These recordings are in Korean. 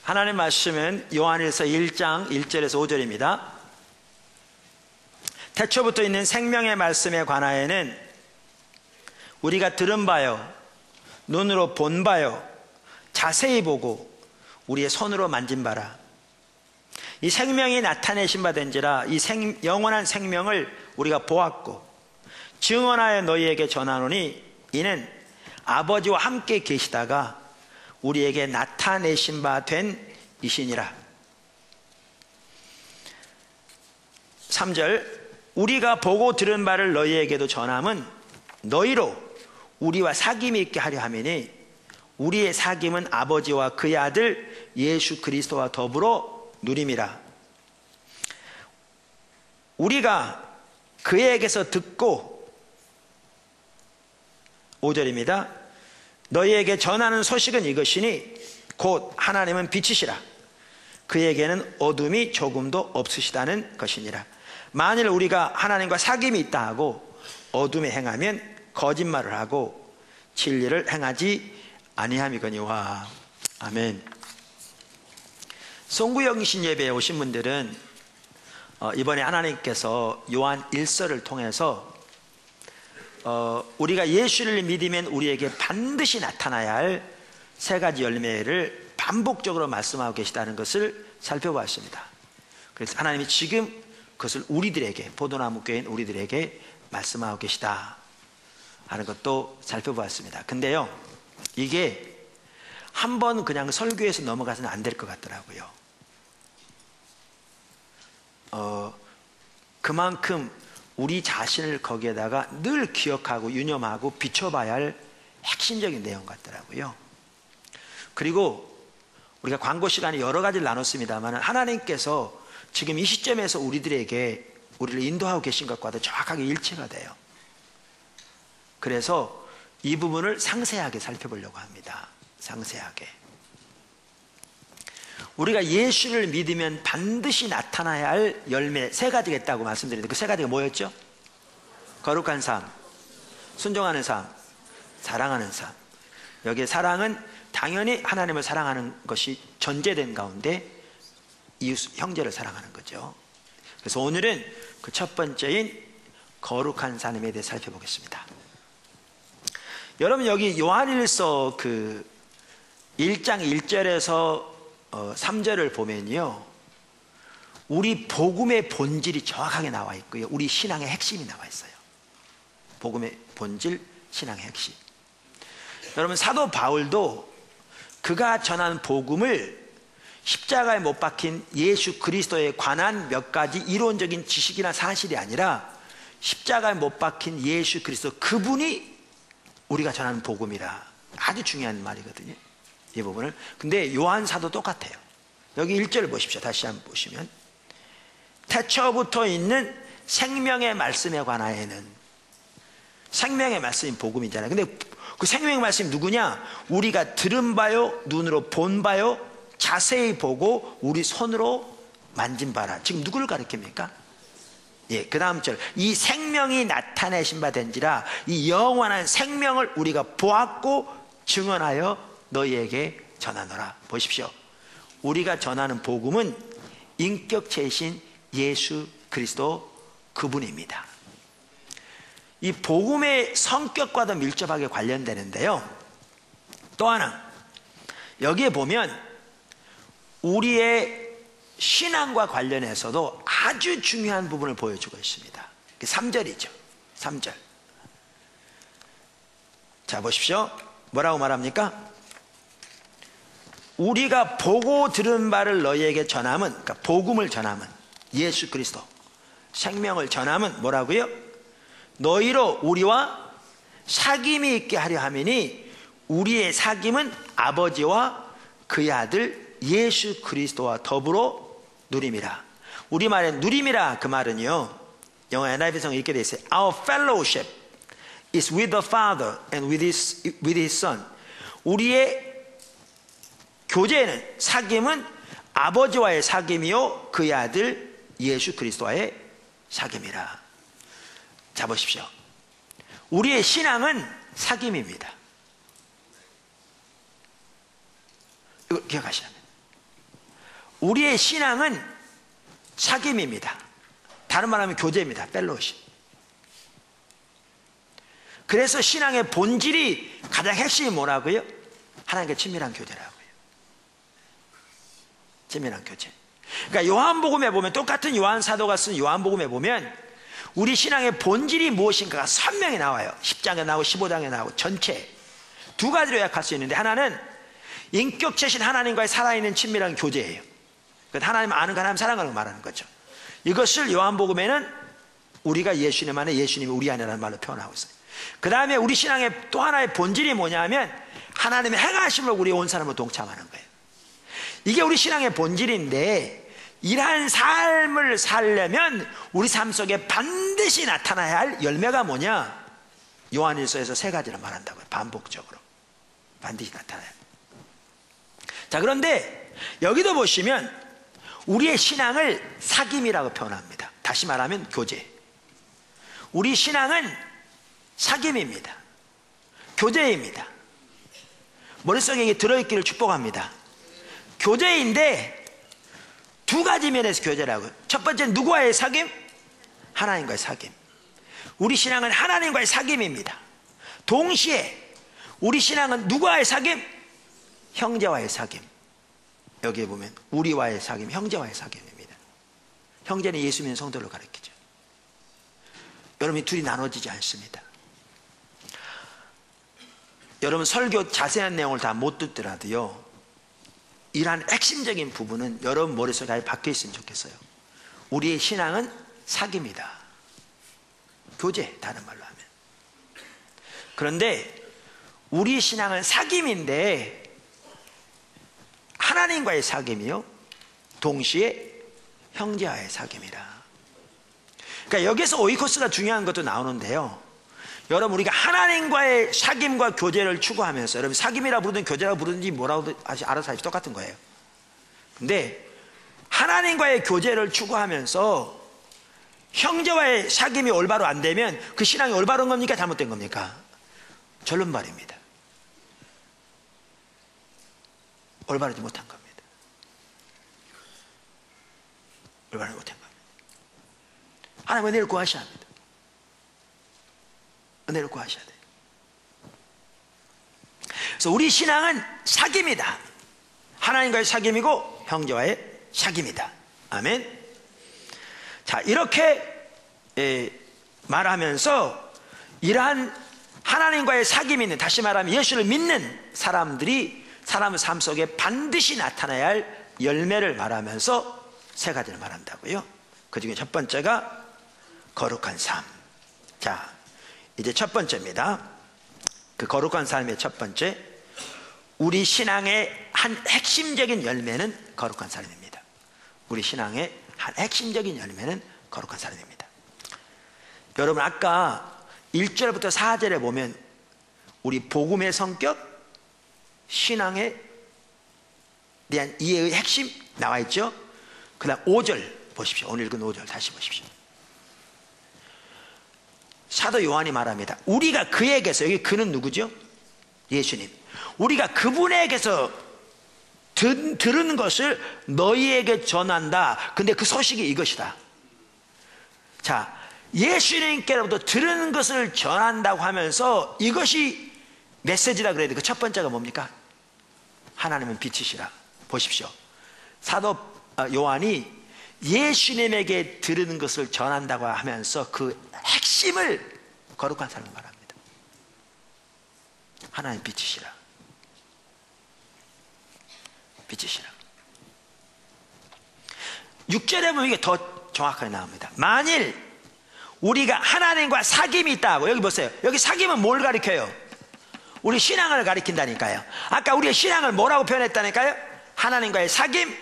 하나님 말씀은 요한일서 1장 1절에서 5절입니다. 태초부터 있는 생명의 말씀에 관하여는 우리가 들은 바요, 눈으로 본 바요, 자세히 보고 우리의 손으로 만진 바라. 이 생명이 나타내신 바 된지라. 이 영원한 생명을 우리가 보았고 증언하여 너희에게 전하노니 이는 아버지와 함께 계시다가 우리에게 나타내신 바 된 이시니라. 3절, 우리가 보고 들은 바를 너희에게도 전함은 너희로 우리와 사귐이 있게 하려 함이니 우리의 사귐은 아버지와 그의 아들 예수 그리스도와 더불어 누림이라. 우리가 그에게서 듣고, 5절입니다. 너희에게 전하는 소식은 이것이니 곧 하나님은 빛이시라. 그에게는 어둠이 조금도 없으시다는 것이니라. 만일 우리가 하나님과 사귐이 있다 하고 어둠에 행하면 거짓말을 하고 진리를 행하지 아니함이거니와. 아멘. 송구영신 예배에 오신 분들은 이번에 하나님께서 요한 1서를 통해서 우리가 예수를 믿으면 우리에게 반드시 나타나야 할 세 가지 열매를 반복적으로 말씀하고 계시다는 것을 살펴보았습니다. 그래서 하나님이 지금 그것을 우리들에게, 포도나무 교회인 우리들에게 말씀하고 계시다 하는 것도 살펴보았습니다. 근데요, 이게 한번 그냥 설교에서 넘어가서는 안 될 것 같더라고요. 그만큼 우리 자신을 거기에다가 늘 기억하고 유념하고 비춰봐야 할 핵심적인 내용 같더라고요. 그리고 우리가 광고 시간에 여러 가지를 나눴습니다만 하나님께서 지금 이 시점에서 우리를 인도하고 계신 것과도 정확하게 일치가 돼요. 그래서 이 부분을 상세하게 살펴보려고 합니다. 상세하게. 우리가 예수를 믿으면 반드시 나타나야 할 열매 세 가지가 있다고 말씀드렸는데 그 세 가지가 뭐였죠? 거룩한 삶, 순종하는 삶, 사랑하는 삶. 여기에 사랑은 당연히 하나님을 사랑하는 것이 전제된 가운데 이웃 형제를 사랑하는 거죠. 그래서 오늘은 그 첫 번째인 거룩한 삶에 대해 살펴보겠습니다. 여러분, 여기 요한일서 그 1장 1절에서 3절을 보면요, 우리 복음의 본질이 정확하게 나와 있고요, 우리 신앙의 핵심이 나와 있어요. 복음의 본질, 신앙의 핵심. 여러분, 사도 바울도 그가 전한 복음을 십자가에 못 박힌 예수 그리스도에 관한 몇 가지 이론적인 지식이나 사실이 아니라 십자가에 못 박힌 예수 그리스도, 그분이 우리가 전하는 복음이라. 아주 중요한 말이거든요, 이 부분을. 근데 요한사도 똑같아요. 여기 1절을 보십시오. 다시 한번 보시면, 태초부터 있는 생명의 말씀에 관하여는, 생명의 말씀이 복음이잖아요. 근데 그 생명의 말씀이 누구냐? 우리가 들은 바요, 눈으로 본 바요, 자세히 보고 우리 손으로 만진 바라. 지금 누구를 가리킵니까? 예, 그 다음 절, 이 생명이 나타내신 바 된지라. 이 영원한 생명을 우리가 보았고 증언하여 너희에게 전하노라. 보십시오. 우리가 전하는 복음은 인격체이신 예수 그리스도 그분입니다. 이 복음의 성격과도 밀접하게 관련되는데요, 또 하나 여기에 보면 우리의 신앙과 관련해서도 아주 중요한 부분을 보여주고 있습니다. 3절이죠. 3절. 자, 보십시오. 뭐라고 말합니까? 우리가 보고 들은 바를 너희에게 전함은, 그러니까 복음을 전함은, 예수 그리스도 생명을 전함은 뭐라고요? 너희로 우리와 사귐이 있게 하려 함이니 우리의 사귐은 아버지와 그의 아들 예수 그리스도와 더불어 누림이라. 우리말에 누림이라, 그 말은요, 영어 NIV성에 이렇게 되어 있어요. Our fellowship is with the Father and with his Son. 우리의 교제는, 사귐은 아버지와의 사귐이요 그의 아들 예수 그리스도와의 사귐이라. 자, 보십시오. 우리의 신앙은 사귐입니다. 이거 기억하셔야 돼요. 우리의 신앙은 사귐입니다. 다른 말하면 교제입니다. 펠로십. 그래서 신앙의 본질이 가장 핵심이 뭐라고요? 하나님과 친밀한 교제라고요. 친밀한 교제. 그러니까 요한복음에 보면, 똑같은 요한 사도가 쓴 요한복음에 보면 우리 신앙의 본질이 무엇인가가 선명히 나와요. 10장에 나오고 15장에 나오고 전체 두 가지로 요약할 수 있는데, 하나는 인격체신 하나님과의 살아있는 친밀한 교제예요. 하나님 아는 거, 하나님 사랑하는 거 말하는 거죠. 이것을 요한복음에는 우리가 예수님 안에, 예수님이 우리 안에라는 말로 표현하고 있어요. 그 다음에 우리 신앙의 또 하나의 본질이 뭐냐면 하나님의 행하심을 우리 온 사람으로 동참하는 거예요. 이게 우리 신앙의 본질인데, 이러한 삶을 살려면 우리 삶 속에 반드시 나타나야 할 열매가 뭐냐? 요한일서에서 세 가지를 말한다고요. 반복적으로 반드시 나타나요. 자, 그런데 여기도 보시면 우리의 신앙을 사귐이라고 표현합니다. 다시 말하면 교제. 우리 신앙은 사귐입니다. 교제입니다. 머릿속에 이게 들어있기를 축복합니다. 교제인데 두 가지 면에서 교제라고요. 첫 번째는 누구와의 사귐? 하나님과의 사귐. 우리 신앙은 하나님과의 사귐입니다. 동시에 우리 신앙은 누구와의 사귐? 형제와의 사귐. 여기에 보면 우리와의 사귐, 형제와의 사귐입니다. 형제는 예수 믿는 성도를 가리키죠. 여러분, 둘이 나눠지지 않습니다. 여러분, 설교 자세한 내용을 다 못 듣더라도요, 이러한 핵심적인 부분은 여러분 머릿속에 아예 박혀 있으면 좋겠어요. 우리의 신앙은 사귐이다. 교제, 다른 말로 하면. 그런데 우리 신앙은 사귐인데 하나님과의 사귐이요, 동시에 형제와의 사귐이라. 그러니까 여기서 오이코스가 중요한 것도 나오는데요, 여러분, 우리가 하나님과의 사귐과 교제를 추구하면서, 여러분 사귐이라 부르든 교제라 부르든지 뭐라고 알아서 하시 똑같은 거예요. 근데 하나님과의 교제를 추구하면서 형제와의 사귐이 올바로 안 되면 그 신앙이 올바른 겁니까? 잘못된 겁니까? 절름발입니다. 올바르지 못한 겁니다. 올바르지 못한 겁니다. 하나님 은혜를 구하셔야 합니다. 은혜를 구하셔야 돼요. 그래서 우리 신앙은 사귐이다. 하나님과의 사귐이고 형제와의 사귐이다. 아멘. 자, 이렇게 말하면서 이러한 하나님과의 사귐이 있는, 다시 말하면 예수를 믿는 사람들이 사람의 삶 속에 반드시 나타나야 할 열매를 말하면서 세 가지를 말한다고요. 그 중에 첫 번째가 거룩한 삶. 자, 이제 첫 번째입니다. 그 거룩한 삶의 첫 번째, 우리 신앙의 한 핵심적인 열매는 거룩한 삶입니다. 우리 신앙의 한 핵심적인 열매는 거룩한 삶입니다. 여러분, 아까 1절부터 4절에 보면 우리 복음의 성격, 신앙에 대한 이해의 핵심 나와 있죠. 그 다음 5절 보십시오. 오늘 읽은 5절 다시 보십시오. 사도 요한이 말합니다. 우리가 그에게서, 여기 그는 누구죠? 예수님. 우리가 그분에게서 들은 것을 너희에게 전한다. 근데 그 소식이 이것이다. 자, 예수님께로부터 들은 것을 전한다고 하면서 이것이 메시지라 그래야 돼. 그 첫 번째가 뭡니까? 하나님은 빛이시라. 보십시오. 사도 요한이 예수님에게 들은 것을 전한다고 하면서 그 핵심을 거룩한 삶을 말합니다. 하나님 빛이시라. 빛이시라. 6절에 보면 이게 더 정확하게 나옵니다. 만일 우리가 하나님과 사귐이 있다고, 여기 보세요. 여기 사귐은 뭘 가리켜요? 우리 신앙을 가리킨다니까요. 아까 우리의 신앙을 뭐라고 표현했다니까요? 하나님과의 사귐,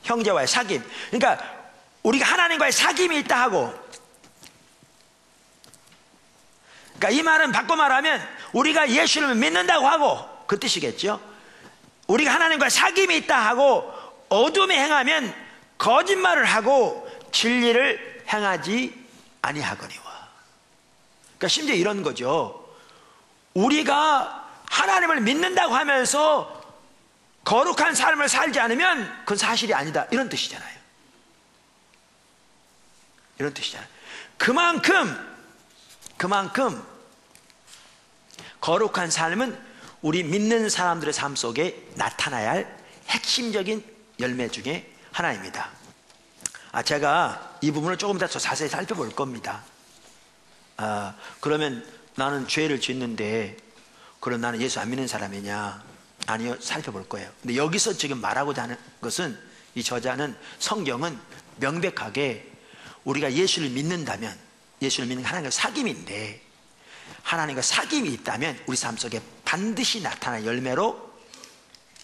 형제와의 사귐. 그러니까 우리가 하나님과의 사귐이 있다 하고, 그러니까 이 말은 바꿔 말하면 우리가 예수를 믿는다고 하고 그 뜻이겠죠. 우리가 하나님과 사귐이 있다 하고 어둠에 행하면 거짓말을 하고 진리를 행하지 아니하거니와. 그러니까 심지어 이런 거죠. 우리가 하나님을 믿는다고 하면서 거룩한 삶을 살지 않으면 그건 사실이 아니다, 이런 뜻이잖아요. 이런 뜻이잖아요. 그만큼 거룩한 삶은 우리 믿는 사람들의 삶 속에 나타나야 할 핵심적인 열매 중에 하나입니다. 제가 이 부분을 조금 더 자세히 살펴볼 겁니다. 그러면 나는 죄를 짓는데 그럼 나는 예수 안 믿는 사람이냐? 아니요, 살펴볼 거예요. 근데 여기서 지금 말하고자 하는 것은, 이 저자는, 성경은 명백하게 우리가 예수를 믿는다면, 예수를 믿는 하나님과 사귐인데, 하나님과 사귐이 있다면 우리 삶 속에 반드시 나타날 열매로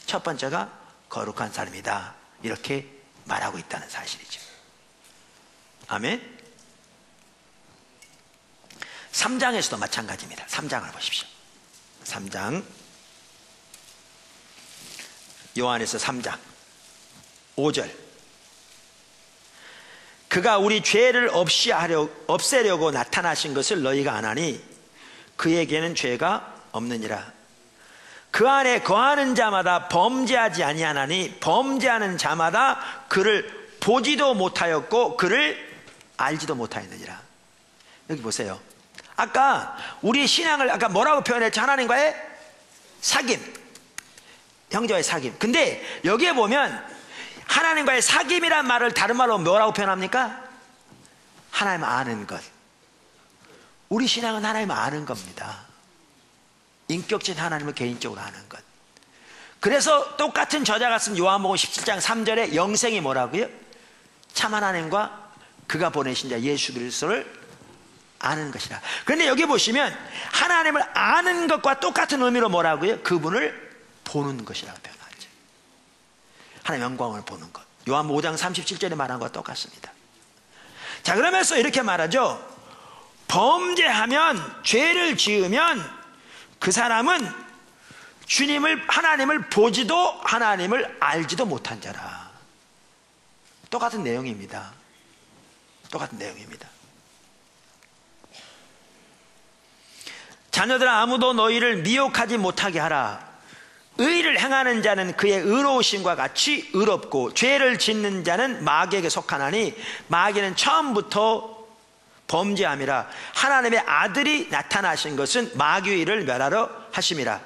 첫 번째가 거룩한 삶이다, 이렇게 말하고 있다는 사실이죠. 아멘. 3장에서도 마찬가지입니다. 3장을 보십시오. 3장, 요한에서 3장 5절. 그가 우리 죄를 없애려고 나타나신 것을 너희가 아나니 그에게는 죄가 없느니라. 그 안에 거하는 자마다 범죄하지 아니하나니 범죄하는 자마다 그를 보지도 못하였고 그를 알지도 못하였느니라. 여기 보세요. 아까 우리 신앙을 아까 뭐라고 표현했죠? 하나님과의 사귐, 형제와의 사귐. 근데 여기에 보면 하나님과의 사귐이란 말을 다른 말로 뭐라고 표현합니까? 하나님 아는 것. 우리 신앙은 하나님을 아는 겁니다. 인격적인 하나님을 개인적으로 아는 것. 그래서 똑같은 저자가 쓴 요한복음 17장 3절에 영생이 뭐라고요? 참 하나님과 그가 보내신 자 예수 그리스도를 아는 것이라. 그런데 여기 보시면 하나님을 아는 것과 똑같은 의미로 뭐라고요? 그분을 보는 것이라고 표현하죠. 하나님의 영광을 보는 것. 요한복음 5장 37절에 말한 것과 똑같습니다. 자, 그러면서 이렇게 말하죠. 범죄하면, 죄를 지으면 그 사람은 하나님을 보지도 하나님을 알지도 못한 자라. 똑같은 내용입니다. 똑같은 내용입니다. 자녀들아, 아무도 너희를 미혹하지 못하게 하라. 의를 행하는 자는 그의 의로우심과 같이 의롭고 죄를 짓는 자는 마귀에게 속하나니 마귀는 처음부터 범죄함이라. 하나님의 아들이 나타나신 것은 마귀의 일을 멸하러 하심이라.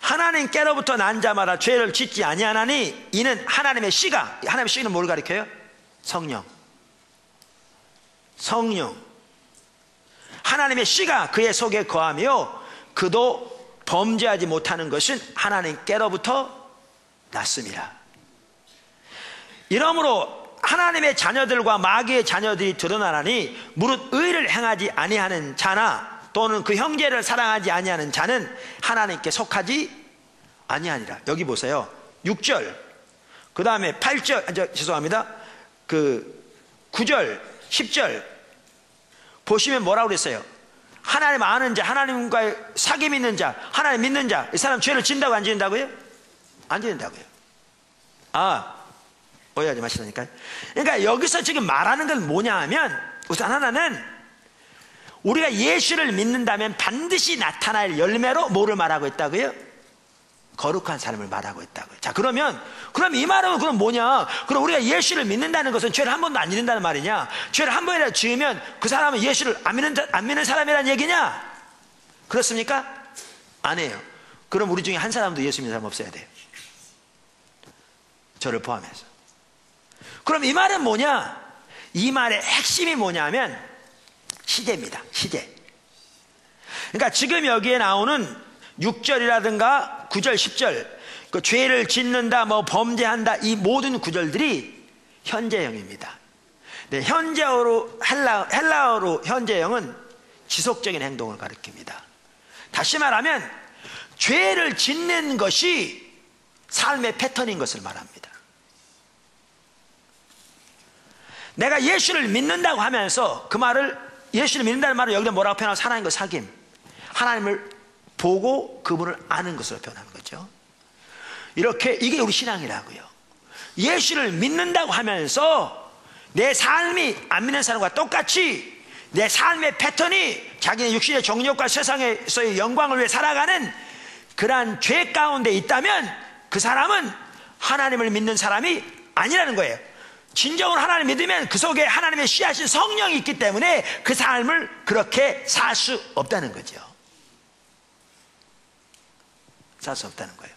하나님께로부터 난 자마다 죄를 짓지 아니하나니 이는 하나님의 씨가, 하나님의 씨는 뭘 가리켜요? 성령. 하나님의 씨가 그의 속에 거하며 그도 범죄하지 못하는 것은 하나님께로부터 났습니다. 이러므로 하나님의 자녀들과 마귀의 자녀들이 드러나나니 무릇 의를 행하지 아니하는 자나 또는 그 형제를 사랑하지 아니하는 자는 하나님께 속하지 아니하니라. 여기 보세요. 6절, 그 다음에 8절, 죄송합니다. 9절, 10절 보시면 뭐라고 그랬어요? 하나님 아는 자, 하나님과의 사귐 있는 자, 하나님 믿는 자, 이 사람 죄를 짓는다고 안 짓는다고요? 안 짓는다고요. 오해하지 마시라니까요. 그러니까 여기서 지금 말하는 건 뭐냐 하면, 우선 하나는 우리가 예수를 믿는다면 반드시 나타날 열매로 뭐를 말하고 있다고요? 거룩한 삶을 말하고 있다고요. 자, 그럼 이 말은 그럼 뭐냐? 그럼 우리가 예수를 믿는다는 것은 죄를 한 번도 안 짓는다는 말이냐? 죄를 한 번이라도 지으면 그 사람은 예수를 안 믿는 사람이라는 얘기냐? 그렇습니까? 아니에요. 그럼 우리 중에 한 사람도 예수 믿는 사람 없어야 돼요. 저를 포함해서. 그럼 이 말은 뭐냐? 이 말의 핵심이 뭐냐면 시제입니다. 시제. 그러니까 지금 여기에 나오는 6절이라든가 9절, 10절, 그 죄를 짓는다, 뭐 범죄한다, 이 모든 구절들이 현재형입니다. 네, 현재어로 헬라어로 현재형은 지속적인 행동을 가리킵니다. 다시 말하면 죄를 짓는 것이 삶의 패턴인 것을 말합니다. 내가 예수를 믿는다고 하면서 그 말을, 예수를 믿는다는 말을 여기다 뭐라고 표현하고, 하나님과 사귐, 하나님을 보고 그분을 아는 것으로 표현하는 거죠. 이렇게, 이게 우리 신앙이라고요. 예수를 믿는다고 하면서 내 삶이 안 믿는 사람과 똑같이 내 삶의 패턴이 자기의 육신의 정욕과 세상에서의 영광을 위해 살아가는 그러한 죄 가운데 있다면 그 사람은 하나님을 믿는 사람이 아니라는 거예요. 진정으로 하나님을 믿으면 그 속에 하나님의 씨앗인 성령이 있기 때문에 그 삶을 그렇게 살 수 없다는 거죠. 살 수 없다는 거예요.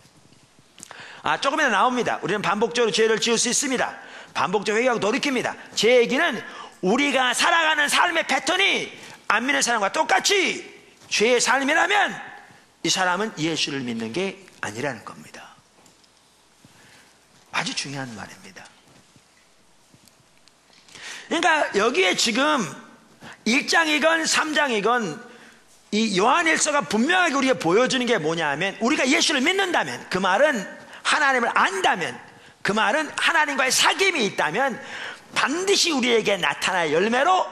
조금이나 나옵니다. 우리는 반복적으로 죄를 지을 수 있습니다. 반복적으로 회개하고 돌이킵니다. 제 얘기는 우리가 살아가는 삶의 패턴이 안 믿는 사람과 똑같이 죄의 삶이라면 이 사람은 예수를 믿는 게 아니라는 겁니다. 아주 중요한 말입니다. 그러니까 여기에 지금 1장이건 3장이건 이 요한일서가 분명하게 우리에게 보여주는 게 뭐냐 하면, 우리가 예수를 믿는다면, 그 말은 하나님을 안다면, 그 말은 하나님과의 사귐이 있다면 반드시 우리에게 나타날 열매로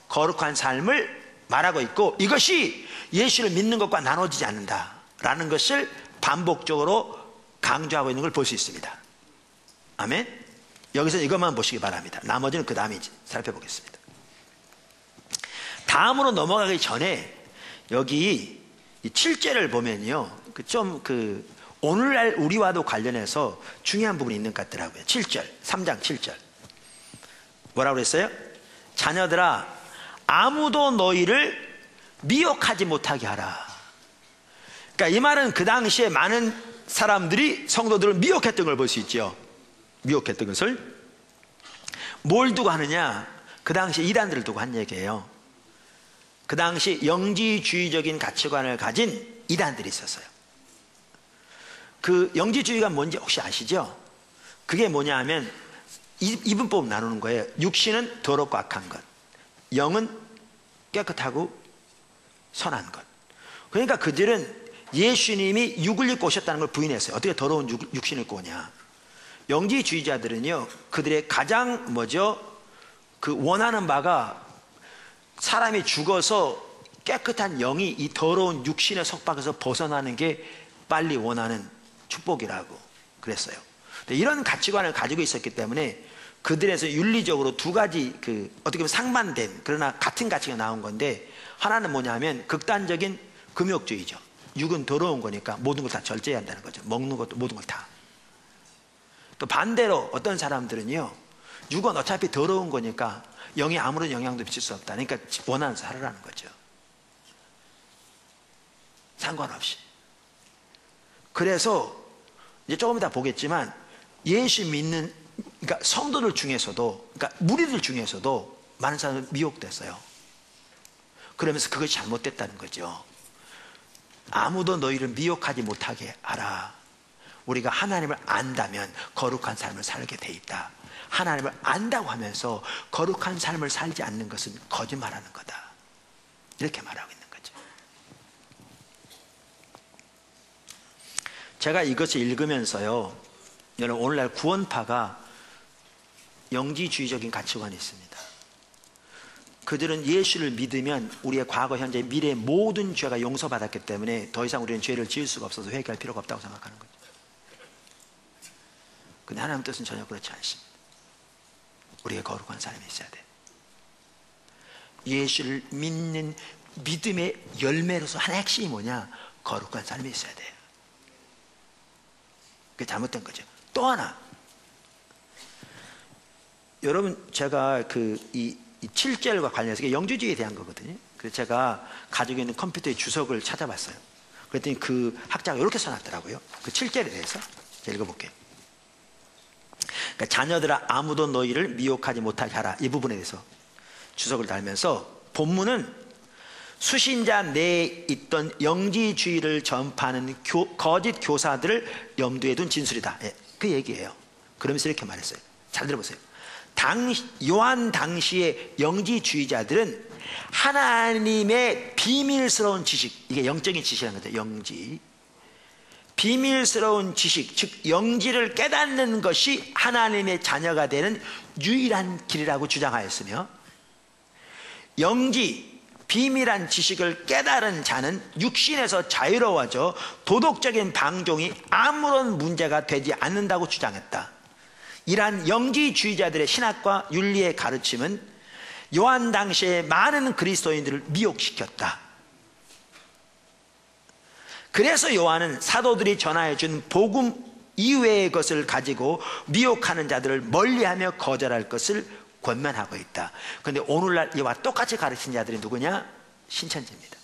거룩한 삶을 말하고 있고, 이것이 예수를 믿는 것과 나눠지지 않는다라는 것을 반복적으로 강조하고 있는 걸 볼 수 있습니다. 아멘. 여기서 이것만 보시기 바랍니다. 나머지는 그 다음에 살펴보겠습니다. 다음으로 넘어가기 전에 여기 7절을 보면요, 오늘날 우리와도 관련해서 중요한 부분이 있는 것 같더라고요. 7절, 3장 7절 뭐라고 그랬어요? 자녀들아, 아무도 너희를 미혹하지 못하게 하라. 그러니까 이 말은 그 당시에 많은 사람들이 성도들을 미혹했던 걸 볼 수 있죠. 미혹했던 것을 뭘 두고 하느냐? 그 당시 이단들을 두고 한 얘기예요. 그 당시 영지주의적인 가치관을 가진 이단들이 있었어요. 그 영지주의가 뭔지 혹시 아시죠? 그게 뭐냐 하면 이분법 나누는 거예요. 육신은 더럽고 악한 것, 영은 깨끗하고 선한 것. 그러니까 그들은 예수님이 육을 입고 오셨다는 걸 부인했어요. 어떻게 더러운 육신을 입고 오냐? 영지주의자들은요, 그들의 가장 원하는 바가 사람이 죽어서 깨끗한 영이 이 더러운 육신의 속박에서 벗어나는 게 빨리 원하는 축복이라고 그랬어요. 이런 가치관을 가지고 있었기 때문에 그들에서 윤리적으로 두 가지 어떻게 보면 상반된 그러나 같은 가치가 나온 건데, 하나는 뭐냐 하면 극단적인 금욕주의죠. 육은 더러운 거니까 모든 걸 다 절제해야 한다는 거죠. 먹는 것도 모든 걸 다. 또 반대로 어떤 사람들은요, 육은 어차피 더러운 거니까 영이 아무런 영향도 미칠 수 없다. 그러니까 원하는 대로 살으라는 거죠. 상관없이. 그래서 이제 조금 이따 보겠지만 예수 믿는, 그러니까 성도들 중에서도, 그러니까 무리들 중에서도 많은 사람이 미혹됐어요. 그러면서 그것이 잘못됐다는 거죠. 아무도 너희를 미혹하지 못하게 하라. 우리가 하나님을 안다면 거룩한 삶을 살게 돼 있다. 하나님을 안다고 하면서 거룩한 삶을 살지 않는 것은 거짓말하는 거다. 이렇게 말하고 있는 거죠. 제가 이것을 읽으면서요, 여러분, 오늘날 구원파가 영지주의적인 가치관이 있습니다. 그들은 예수를 믿으면 우리의 과거, 현재, 미래의 모든 죄가 용서받았기 때문에 더 이상 우리는 죄를 지을 수가 없어서 회개할 필요가 없다고 생각하는 거죠. 근데 하나님 뜻은 전혀 그렇지 않습니다. 우리의 거룩한 삶이 있어야 돼요. 예수를 믿는 믿음의 열매로서 하나의 핵심이 뭐냐? 거룩한 삶이 있어야 돼요. 그게 잘못된 거죠. 또 하나, 여러분, 제가 이 7절과 관련해서 영주주의에 대한 거거든요. 그래서 제가 가지고 있는 컴퓨터의 주석을 찾아봤어요. 그랬더니 그 학자가 이렇게 써놨더라고요. 그 7절에 대해서 제가 읽어볼게요. 그러니까 자녀들아, 아무도 너희를 미혹하지 못하게 하라, 이 부분에 대해서 주석을 달면서, 본문은 수신자 내에 있던 영지주의를 전파하는 거짓 교사들을 염두에 둔 진술이다, 그 얘기예요. 그러면서 이렇게 말했어요. 잘 들어보세요. 요한 당시의 영지주의자들은 하나님의 비밀스러운 지식, 이게 영적인 지식이라는 거죠. 영지, 비밀스러운 지식, 즉 영지를 깨닫는 것이 하나님의 자녀가 되는 유일한 길이라고 주장하였으며, 영지, 비밀한 지식을 깨달은 자는 육신에서 자유로워져 도덕적인 방종이 아무런 문제가 되지 않는다고 주장했다. 이러한 영지주의자들의 신학과 윤리의 가르침은 요한 당시에 많은 그리스도인들을 미혹시켰다. 그래서 요한은 사도들이 전하여 준 복음 이외의 것을 가지고 미혹하는 자들을 멀리하며 거절할 것을 권면하고 있다. 그런데 오늘날 이와 똑같이 가르친 자들이 누구냐? 신천지입니다.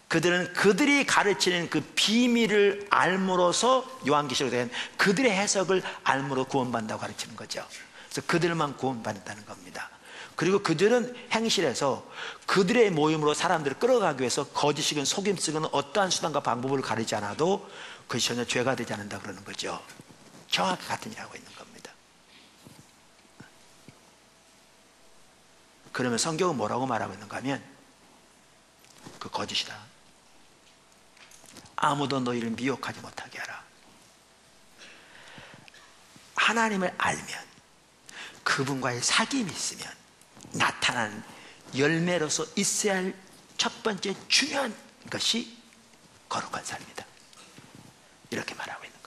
그들은 그들이 가르치는 그 비밀을 알므로서 요한계시록에 대한 그들의 해석을 알므로 구원받는다고 가르치는 거죠. 그래서 그들만 구원받는다는 겁니다. 그리고 그들은 행실에서 그들의 모임으로 사람들을 끌어가기 위해서 거짓이건 속임수건 어떠한 수단과 방법을 가리지 않아도 그것이 전혀 죄가 되지 않는다 그러는 거죠. 정확히 같은 일을 하고 있는 겁니다. 그러면 성경은 뭐라고 말하고 있는가 하면 그 거짓이다. 아무도 너희를 미혹하지 못하게 하라. 하나님을 알면 그분과의 사귐이 있으면 나타난 열매로서 있어야 할 첫 번째 중요한 것이 거룩한 삶이다. 이렇게 말하고 있는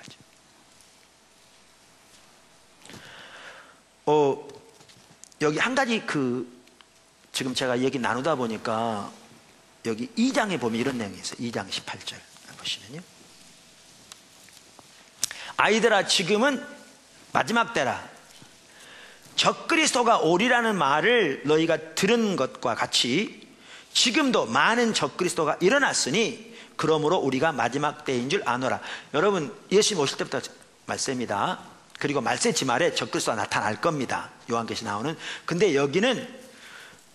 거죠. 여기 한 가지 지금 제가 얘기 나누다 보니까 여기 2장에 보면 이런 내용이 있어요. 2장 18절 보시면요. 아이들아 지금은 마지막 때라. 적그리스도가 오리라는 말을 너희가 들은 것과 같이 지금도 많은 적그리스도가 일어났으니 그러므로 우리가 마지막 때인 줄 아노라. 여러분 예수님 오실 때부터 말씀입니다. 그리고 말세지 말에 적그리스도가 나타날 겁니다. 요한계시 나오는. 근데 여기는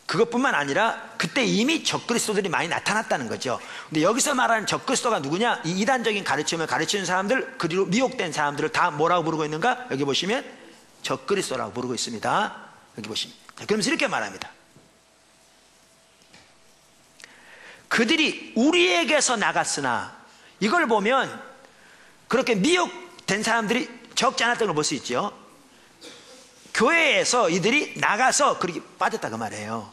그것뿐만 아니라 그때 이미 적그리스도들이 많이 나타났다는 거죠. 근데 여기서 말하는 적그리스도가 누구냐? 이 이단적인 가르침을 가르치는 사람들, 그리고 미혹된 사람들을 다 뭐라고 부르고 있는가? 여기 보시면 적그리스도라고 부르고 있습니다. 여기 보시면. 자, 그러면서 이렇게 말합니다. 그들이 우리에게서 나갔으나, 이걸 보면 그렇게 미혹된 사람들이 적지 않았던 걸 볼 수 있죠. 교회에서 이들이 나가서 그렇게 빠졌다 그 말이에요.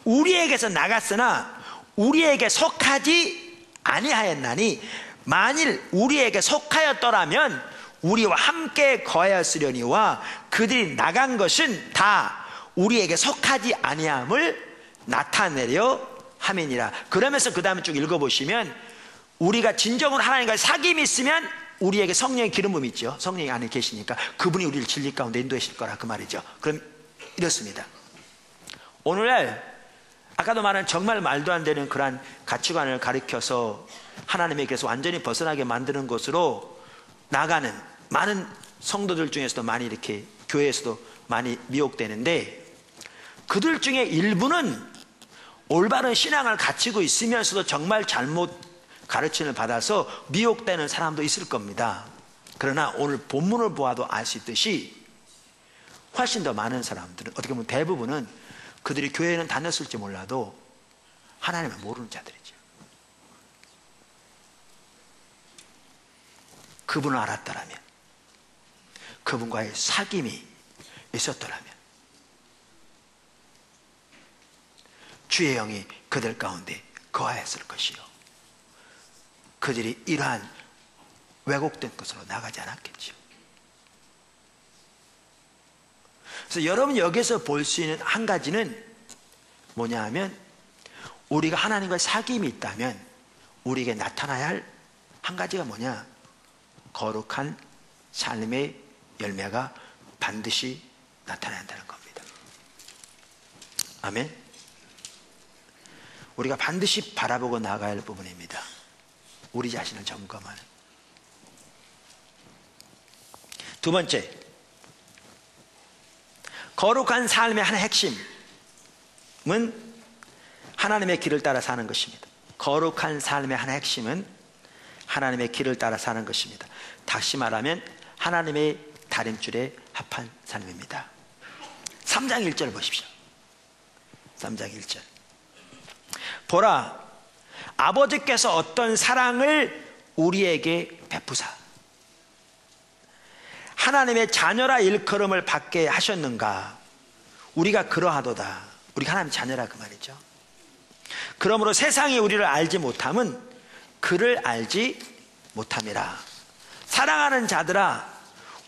우리에게서 나갔으나 우리에게 속하지 아니하였나니 만일 우리에게 속하였더라면 우리와 함께 거하였으려니와 그들이 나간 것은 다 우리에게 속하지 아니함을 나타내려 함이니라. 그러면서 그 다음에 쭉 읽어보시면 우리가 진정으로 하나님과 사귐이 있으면 우리에게 성령의 기름 부음이 있죠. 성령이 안에 계시니까 그분이 우리를 진리 가운데 인도하실 거라 그 말이죠. 그럼 이렇습니다. 오늘날 아까도 말한 정말 말도 안 되는 그러한 가치관을 가리켜서 하나님에게서 완전히 벗어나게 만드는 것으로 나가는 많은 성도들 중에서도 많이 이렇게 교회에서도 많이 미혹되는데, 그들 중에 일부는 올바른 신앙을 가지고 있으면서도 정말 잘못 가르침을 받아서 미혹되는 사람도 있을 겁니다. 그러나 오늘 본문을 보아도 알 수 있듯이 훨씬 더 많은 사람들은, 어떻게 보면 대부분은 그들이 교회에는 다녔을지 몰라도 하나님을 모르는 자들이죠. 그분을 알았더라면, 그분과의 사귐이 있었더라면 주의 영이 그들 가운데 거하였을 것이요, 그들이 이러한 왜곡된 것으로 나가지 않았겠죠. 그래서 여러분 여기서 볼 수 있는 한 가지는 뭐냐 하면, 우리가 하나님과의 사귐이 있다면 우리에게 나타나야 할 한 가지가 뭐냐? 거룩한 삶의 열매가 반드시 나타나야 한다는 겁니다. 아멘. 우리가 반드시 바라보고 나가야 할 부분입니다. 우리 자신을 점검하는. 두 번째, 거룩한 삶의 한 핵심은 하나님의 길을 따라 사는 것입니다. 거룩한 삶의 한 핵심은 하나님의 길을 따라 사는 것입니다. 다시 말하면 하나님의 다림줄에 합한 삶입니다. 3장 1절 보십시오. 3장 1절. 보라, 아버지께서 어떤 사랑을 우리에게 베푸사 하나님의 자녀라 일컬음을 받게 하셨는가. 우리가 그러하도다. 우리가 하나님의 자녀라 그 말이죠. 그러므로 세상이 우리를 알지 못함은 그를 알지 못함이라. 사랑하는 자들아,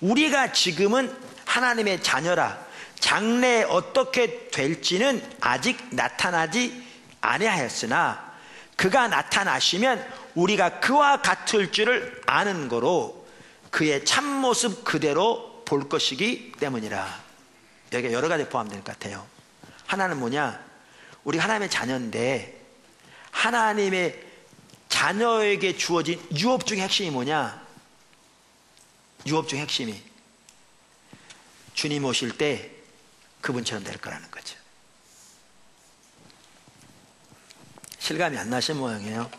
우리가 지금은 하나님의 자녀라. 장래에 어떻게 될지는 아직 나타나지 아니하였으나 그가 나타나시면 우리가 그와 같을 줄을 아는 거로 그의 참모습 그대로 볼 것이기 때문이라. 여기가 여러 가지 포함될 것 같아요. 하나는 뭐냐? 우리 하나님의 자녀인데 하나님의 자녀에게 주어진 유업 중의 핵심이 뭐냐? 유업 중의 핵심이 주님 오실 때 그분처럼 될 거라는 거죠. 실감이 안 나신 모양이에요.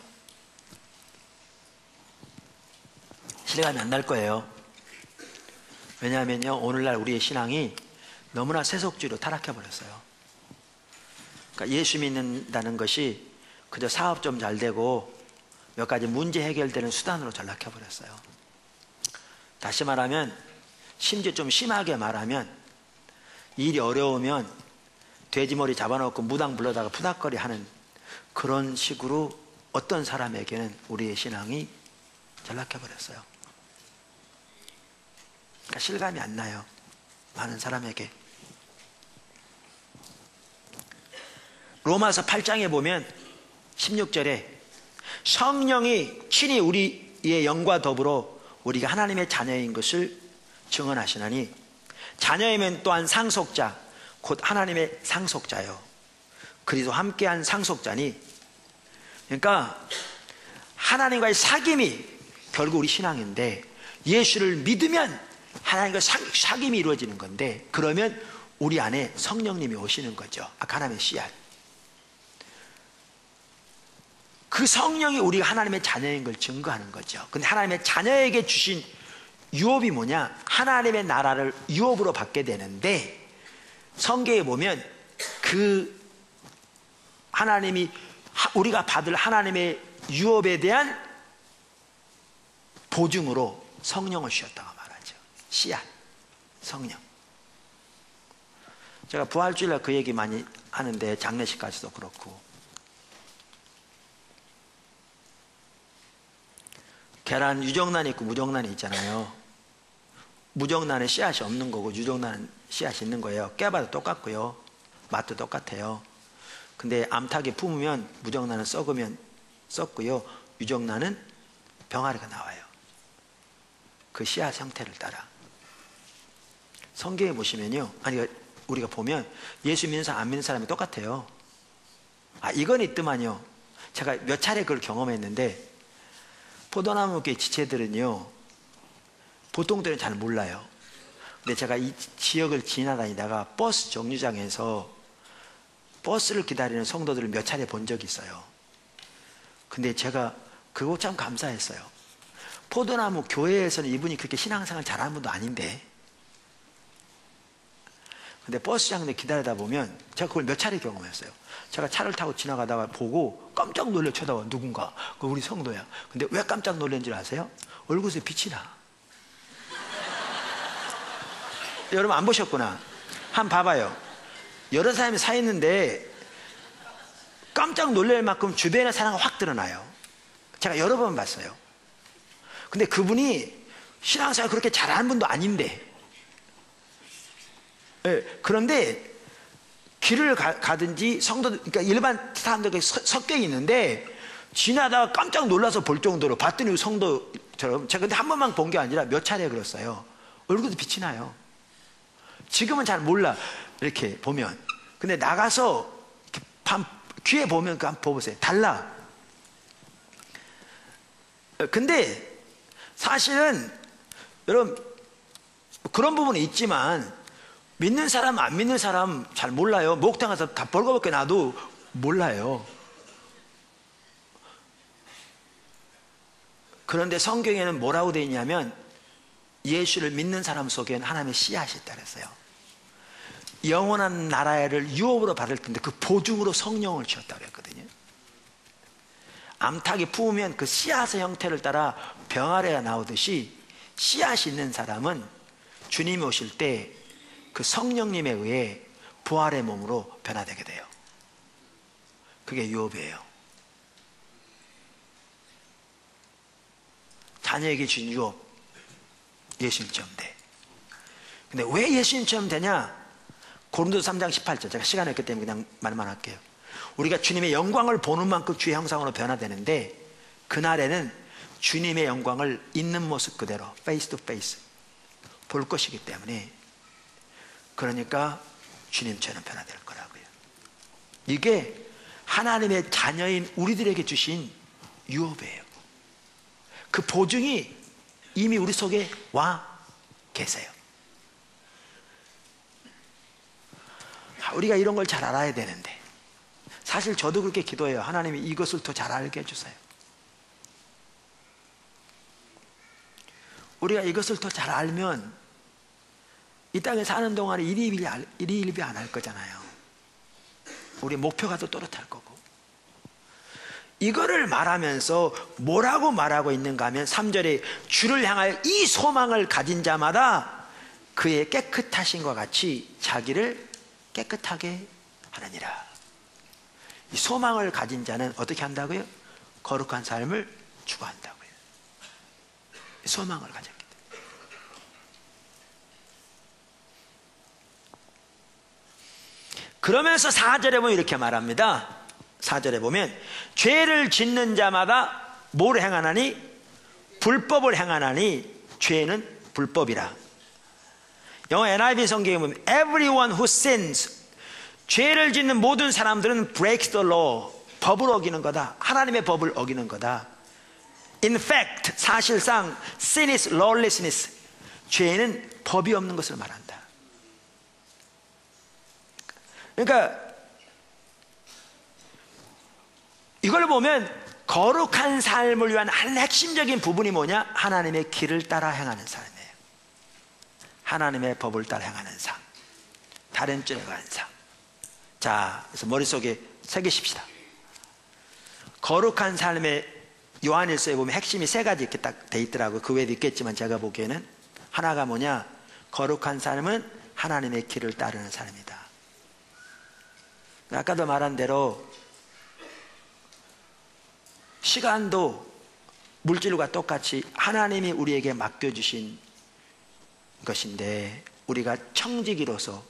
실감이 안 날 거예요. 왜냐하면요, 오늘날 우리의 신앙이 너무나 세속주의로 타락해버렸어요. 그러니까 예수 믿는다는 것이 그저 사업 좀 잘 되고 몇 가지 문제 해결되는 수단으로 전락해버렸어요. 다시 말하면, 심지어 좀 심하게 말하면, 일이 어려우면 돼지머리 잡아놓고 무당 불러다가 푸닥거리 하는 그런 식으로 어떤 사람에게는 우리의 신앙이 전락해버렸어요. 그러니까 실감이 안 나요, 많은 사람에게. 로마서 8장에 보면 16절에 성령이 친히 우리의 영과 더불어 우리가 하나님의 자녀인 것을 증언하시나니, 자녀이면 또한 상속자 곧 하나님의 상속자요 그리스도 함께한 상속자니. 그러니까 하나님과의 사귐이 결국 우리 신앙인데, 예수를 믿으면 하나님과 사귐이 이루어지는 건데, 그러면 우리 안에 성령님이 오시는 거죠. 아까 하나님의 씨앗. 그 성령이 우리가 하나님의 자녀인 걸 증거하는 거죠. 근데 하나님의 자녀에게 주신 유업이 뭐냐? 하나님의 나라를 유업으로 받게 되는데, 성경에 보면 그 하나님이 우리가 받을 하나님의 유업에 대한 보증으로 성령을 주셨다고 말하죠. 씨앗, 성령. 제가 부활주일날 그 얘기 많이 하는데, 장례식까지도 그렇고, 계란 유정란이 있고 무정란이 있잖아요. 무정란에 씨앗이 없는 거고 유정란은 씨앗이 있는 거예요. 깨봐도 똑같고요, 맛도 똑같아요. 근데 암탉에 품으면 무정란은 썩으면 썩고요, 유정란은 병아리가 나와요. 그 씨앗 형태를 따라. 성경에 보시면요, 아니 우리가 보면 예수 믿는 사람 안 믿는 사람이 똑같아요. 이건 있더만요. 제가 몇 차례 그걸 경험했는데, 포도나무의 지체들은요, 보통들은 잘 몰라요. 근데 제가 이 지역을 지나다니다가 버스 정류장에서 버스를 기다리는 성도들을 몇 차례 본 적이 있어요. 근데 제가 그거 참 감사했어요. 포도나무 교회에서는 이분이 그렇게 신앙생활 잘하는 분도 아닌데, 근데 버스장에 기다리다 보면 제가 그걸 몇 차례 경험했어요. 제가 차를 타고 지나가다가 보고 깜짝 놀래 쳐다봐. 누군가, 그 우리 성도야. 근데 왜 깜짝 놀란 줄 아세요? 얼굴에 빛이 나. 여러분 안 보셨구나. 한번 봐봐요. 여러 사람이 서 있는데 깜짝 놀랄 만큼 주변의 사랑이 확 드러나요. 제가 여러 번 봤어요. 근데 그분이 신앙생활 그렇게 잘하는 분도 아닌데, 그런데 길을 가든지 성도들, 그러니까 일반 사람들이 섞여 있는데 지나다가 깜짝 놀라서 볼 정도로 봤더니 성도처럼. 제가 근데 한 번만 본 게 아니라 몇 차례 그랬어요. 얼굴도 빛이 나요. 지금은 잘 몰라, 이렇게 보면. 근데 나가서 귀에 보면 한번 보세요. 달라. 근데 사실은 여러분 그런 부분이 있지만, 믿는 사람 안 믿는 사람 잘 몰라요. 목욕탕 가서 다 벌거벗게 놔도 몰라요. 그런데 성경에는 뭐라고 되어 있냐면, 예수를 믿는 사람 속에는 하나님의 씨앗이 있다 그랬어요. 영원한 나라를 유업으로 받을 텐데 그 보증으로 성령을 주었다고 그랬거든요. 암탉이 품으면 그 씨앗의 형태를 따라 병아리가 나오듯이, 씨앗이 있는 사람은 주님이 오실 때 그 성령님에 의해 부활의 몸으로 변화되게 돼요. 그게 유업이에요. 자녀에게 준 유업, 예수님처럼 돼. 근데 왜 예수님처럼 되냐? 고린도서 3장 18절, 제가 시간이 없기 때문에 그냥 말만 할게요. 우리가 주님의 영광을 보는 만큼 주의 형상으로 변화되는데, 그날에는 주님의 영광을 있는 모습 그대로 페이스 투 페이스 볼 것이기 때문에, 그러니까 주님처럼 변화될 거라고요. 이게 하나님의 자녀인 우리들에게 주신 유업이에요. 그 보증이 이미 우리 속에 와 계세요. 우리가 이런 걸 잘 알아야 되는데, 사실 저도 그렇게 기도해요. 하나님이 이것을 더 잘 알게 해주세요. 우리가 이것을 더 잘 알면 이 땅에 사는 동안에 일희일비 안 할 거잖아요. 우리 목표가 더 또렷할 거고. 이거를 말하면서 뭐라고 말하고 있는가 하면 3절에 주를 향하여 이 소망을 가진 자마다 그의 깨끗하심과 같이 자기를 깨끗하게 하느니라. 이 소망을 가진 자는 어떻게 한다고요? 거룩한 삶을 추구한다고요. 소망을 가졌기 때문에. 그러면서 4절에 보면 이렇게 말합니다. 4절에 보면 죄를 짓는 자마다 뭘 행하나니? 불법을 행하나니 죄는 불법이라. 영어 NIV 성경에 보면 Everyone who sins, 죄를 짓는 모든 사람들은 breaks the law, 법을 어기는 거다. 하나님의 법을 어기는 거다. In fact, 사실상 sin is lawlessness, 죄는 법이 없는 것을 말한다. 그러니까 이걸 보면 거룩한 삶을 위한 한 핵심적인 부분이 뭐냐? 하나님의 길을 따라 행하는 삶이에요. 하나님의 법을 따라 행하는 삶, 다른 쪽에 가는 삶. 자, 그래서 머릿속에 새기십시다. 거룩한 삶의 요한일서에 보면 핵심이 3가지 이렇게 딱 돼 있더라고요. 그 외에도 있겠지만 제가 보기에는 하나가 뭐냐? 거룩한 삶은 하나님의 길을 따르는 삶이다. 아까도 말한 대로 시간도 물질과 똑같이 하나님이 우리에게 맡겨주신 것인데, 우리가 청지기로서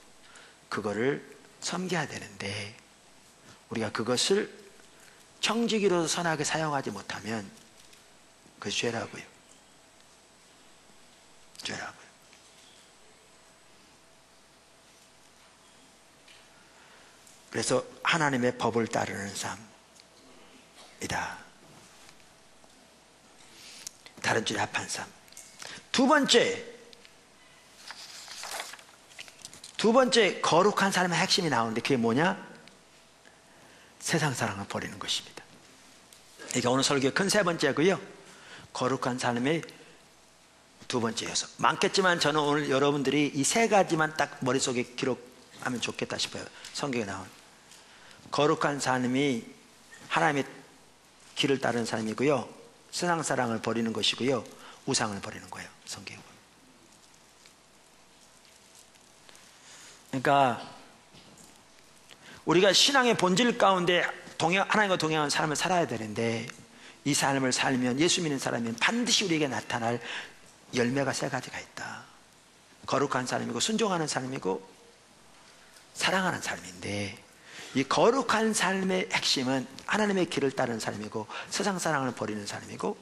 그거를 섬겨야 되는데, 우리가 그것을 청지기로서 선하게 사용하지 못하면 그것이 죄라고요. 죄라고요. 그래서 하나님의 법을 따르는 삶이다. 다른 줄에 합한 삶. 두 번째 거룩한 삶의 핵심이 나오는데, 그게 뭐냐? 세상 사랑을 버리는 것입니다. 이게 오늘 설교의 큰 3번째고요 거룩한 삶의 2번째여서 많겠지만, 저는 오늘 여러분들이 이 3가지만 딱 머릿속에 기록하면 좋겠다 싶어요. 성경에 나온 거룩한 삶이 하나님의 길을 따르는 삶이고요, 세상 사랑을 버리는 것이고요, 우상을 버리는 거예요. 성경에 보면. 그러니까 우리가 신앙의 본질 가운데 하나님과 동행하는 삶을 살아야 되는데, 이 삶을 살면, 예수 믿는 사람이면 반드시 우리에게 나타날 열매가 3가지가 있다. 거룩한 삶이고, 순종하는 삶이고, 사랑하는 삶인데, 이 거룩한 삶의 핵심은 하나님의 길을 따르는 삶이고, 세상 사랑을 버리는 삶이고,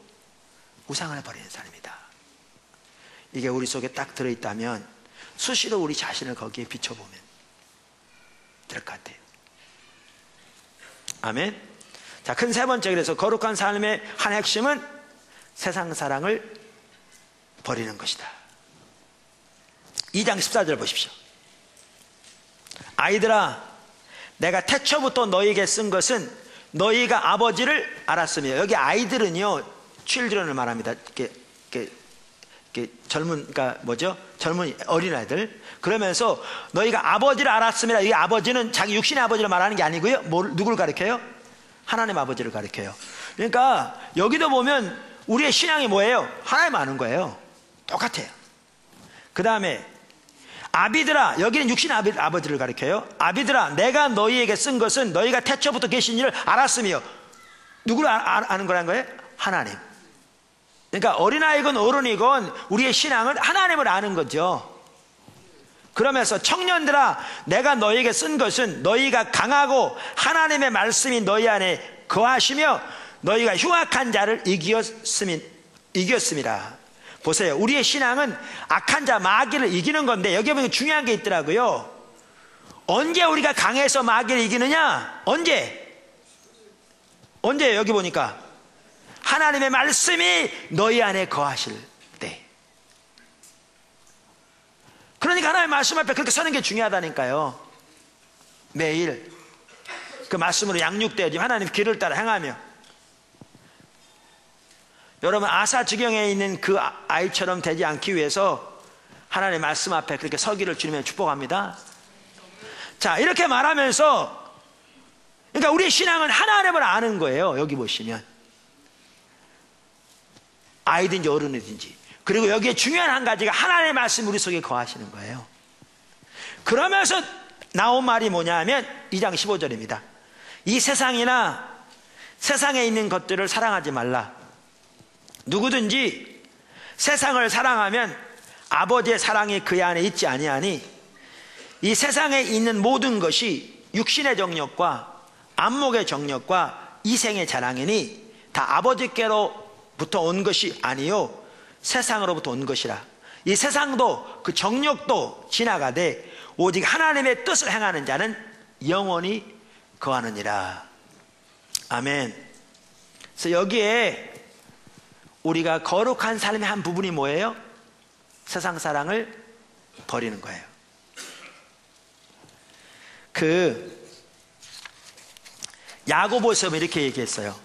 우상을 버리는 삶이다. 이게 우리 속에 딱 들어있다면 수시로 우리 자신을 거기에 비춰보면 될 것 같아요. 아멘. 자, 큰 3번째, 그래서 거룩한 삶의 한 핵심은 세상 사랑을 버리는 것이다. 2장 14절 보십시오. 아이들아, 내가 태초부터 너희에게 쓴 것은 너희가 아버지를 알았으며. 여기 아이들은요, children을 말합니다. 이렇게 젊은, 그러니까 뭐죠? 젊은 어린아이들. 그러면서 너희가 아버지를 알았습니다. 이 아버지는 자기 육신의 아버지를 말하는 게 아니고요, 누구를 가리켜요? 하나님 아버지를 가리켜요. 그러니까 여기도 보면 우리의 신앙이 뭐예요? 하나님 아는 거예요. 똑같아요. 그 다음에 아비들아, 여기는 육신의 아버지를 가리켜요. 아비들아, 내가 너희에게 쓴 것은 너희가 태초부터 계신 일을 알았으며. 누구를 아는 거라는 거예요? 하나님. 그러니까 어린아이건 어른이건 우리의 신앙은 하나님을 아는 거죠. 그러면서 청년들아, 내가 너희에게 쓴 것은 너희가 강하고 하나님의 말씀이 너희 안에 거하시며 너희가 흉악한 자를 이겼음이라. 보세요. 우리의 신앙은 악한 자 마귀를 이기는 건데, 여기 보면 중요한 게 있더라고요. 언제 우리가 강해서 마귀를 이기느냐? 언제? 여기 보니까 하나님의 말씀이 너희 안에 거하실 때. 그러니까 하나님의 말씀 앞에 그렇게 서는 게 중요하다니까요. 매일 그 말씀으로 양육되어지면 하나님 길을 따라 행하며. 여러분, 아사지경에 있는 그 아이처럼 되지 않기 위해서 하나님의 말씀 앞에 그렇게 서기를 주님의 축복합니다. 자, 이렇게 말하면서, 그러니까 우리의 신앙은 하나님을 아는 거예요. 여기 보시면 아이든지 어른이든지. 그리고 여기에 중요한 한 가지가 하나님의 말씀 우리 속에 거하시는 거예요. 그러면서 나온 말이 뭐냐면 2장 15절입니다. 이 세상이나 세상에 있는 것들을 사랑하지 말라. 누구든지 세상을 사랑하면 아버지의 사랑이 그의 안에 있지 아니하니, 이 세상에 있는 모든 것이 육신의 정욕과 안목의 정욕과 이생의 자랑이니 다 아버지께로부터 온 것이 아니요 세상으로부터 온 것이라. 이 세상도 그 정욕도 지나가되 오직 하나님의 뜻을 행하는 자는 영원히 거하느니라. 아멘. 그래서 여기에 우리가 거룩한 삶의 한 부분이 뭐예요? 세상 사랑을 버리는 거예요. 야고보서는 이렇게 얘기했어요.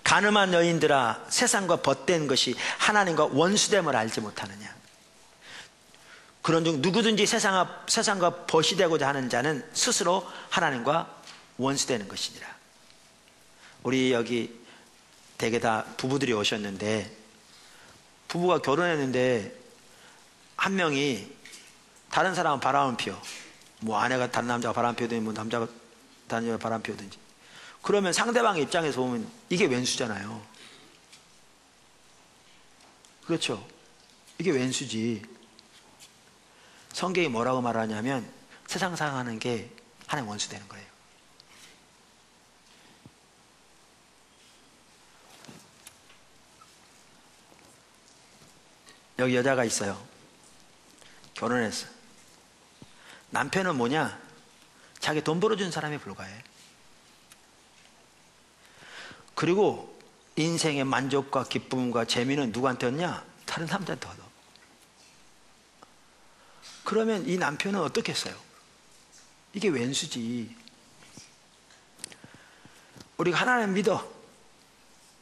가늠한 여인들아, 세상과 벗된 것이 하나님과 원수됨을 알지 못하느냐. 그런즉 누구든지 세상과 벗이 되고자 하는 자는 스스로 하나님과 원수되는 것이니라. 우리 여기 되게 다 부부들이 오셨는데, 부부가 결혼했는데 한 명이 다른 사람은 바람을 피워, 뭐 아내가 다른 남자가 바람 피우든지, 뭐 남자가 다른 여자가 바람 피우든지, 그러면 상대방의 입장에서 보면 이게 왼수잖아요. 그렇죠? 이게 왼수지. 성경이 뭐라고 말하냐면 세상 사랑하는 게 하나님 원수 되는 거예요. 여기 여자가 있어요. 결혼했어. 남편은 뭐냐? 자기 돈 벌어준 사람에 불과해. 그리고 인생의 만족과 기쁨과 재미는 누구한테 얻냐? 다른 남자한테 얻어. 그러면 이 남편은 어떻겠어요? 이게 왼수지. 우리가 하나님 믿어.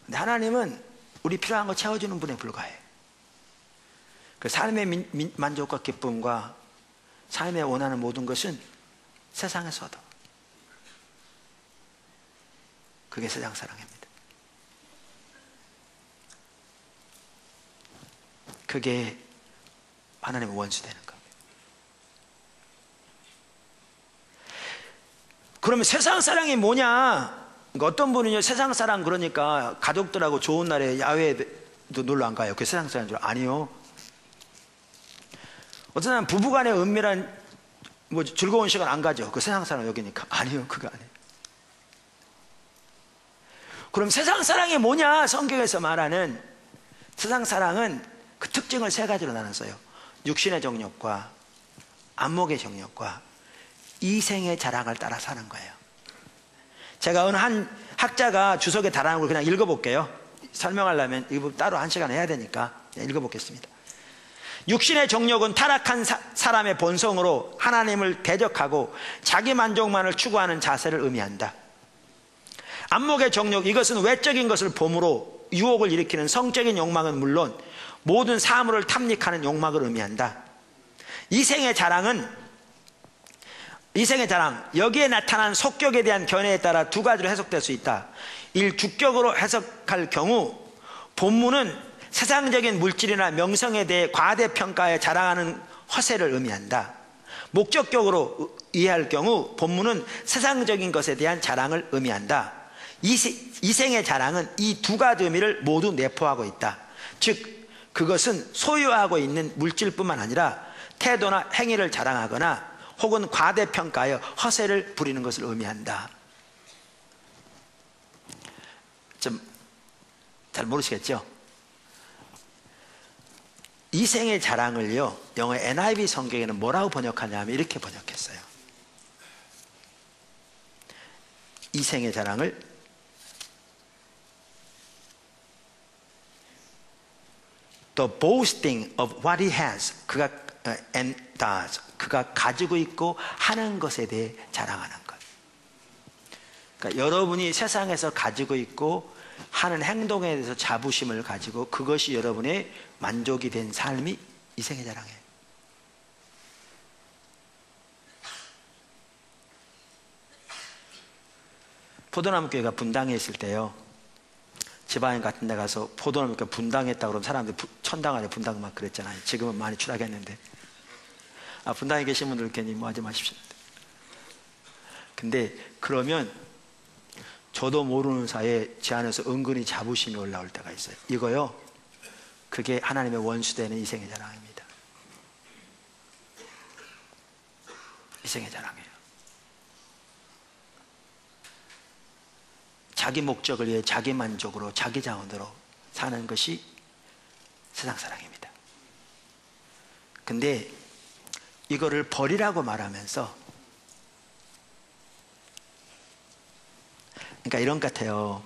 근데 하나님은 우리 필요한 거 채워주는 분에 불과해. 그 삶의 만족과 기쁨과 삶에 원하는 모든 것은 세상에서 얻어. 그게 세상 사랑입니다. 그게 하나님의 원수 되는 겁니다. 그러면 세상 사랑이 뭐냐? 그러니까 어떤 분은요, 세상 사랑 그러니까 가족들하고 좋은 날에 야외에도 놀러 안 가요. 그게 세상 사랑인 줄. 아니요. 어떤 사람은 부부간의 은밀한 뭐 즐거운 시간 안 가죠. 그 세상 사랑 여기니까. 아니요, 그거 아니에요. 그럼 세상 사랑이 뭐냐? 성경에서 말하는 세상 사랑은 그 특징을 세 가지로 나눴어요. 육신의 정욕과 안목의 정욕과 이생의 자랑을 따라 사는 거예요. 제가 어느 한 학자가 주석에 달아놓은 걸 그냥 읽어볼게요. 설명하려면 이거 따로 한 시간 해야 되니까 읽어보겠습니다. 육신의 정욕은 타락한 사람의 본성으로 하나님을 대적하고 자기 만족만을 추구하는 자세를 의미한다. 안목의 정욕, 이것은 외적인 것을 bom으로 유혹을 일으키는 성적인 욕망은 물론 모든 사물을 탐닉하는 욕망을 의미한다. 이생의 자랑, 여기에 나타난 속격에 대한 견해에 따라 두 가지로 해석될 수 있다. 주격으로 해석할 경우 본문은 세상적인 물질이나 명성에 대해 과대평가에 자랑하는 허세를 의미한다. 목적격으로 이해할 경우 본문은 세상적인 것에 대한 자랑을 의미한다. 이생의 자랑은 이 두 가지 의미를 모두 내포하고 있다. 즉 그것은 소유하고 있는 물질뿐만 아니라 태도나 행위를 자랑하거나 혹은 과대평가하여 허세를 부리는 것을 의미한다. 좀 잘 모르시겠죠? 이생의 자랑을요, 영어 NIV 성경에는 뭐라고 번역하냐면 이렇게 번역했어요. 이생의 자랑을 The boasting of what he has, 그가 and does, 그가 가지고 있고 하는 것에 대해 자랑하는 것. 그러니까 여러분이 세상에서 가지고 있고 하는 행동에 대해서 자부심을 가지고 그것이 여러분의 만족이 된 삶이 이생의 자랑이에요. 포도나무 교회가 분당에 있을 때요, 지방인 같은 데 가서 포도나무 교회가 분당했다 그러면 사람들이 천당 안에 분당 막 그랬잖아요. 지금은 많이 추락했는데, 분당에 계신 분들 괜히 뭐 하지 마십시오. 근데 그러면 저도 모르는 사이에 제 안에서 은근히 자부심이 올라올 때가 있어요. 이거요, 그게 하나님의 원수되는 이생의 자랑입니다. 이생의 자랑이에요. 자기 목적을 위해 자기 만족으로 자기 자원으로 사는 것이 세상 사랑입니다. 근데 이거를 버리라고 말하면서, 그러니까 이런 것 같아요.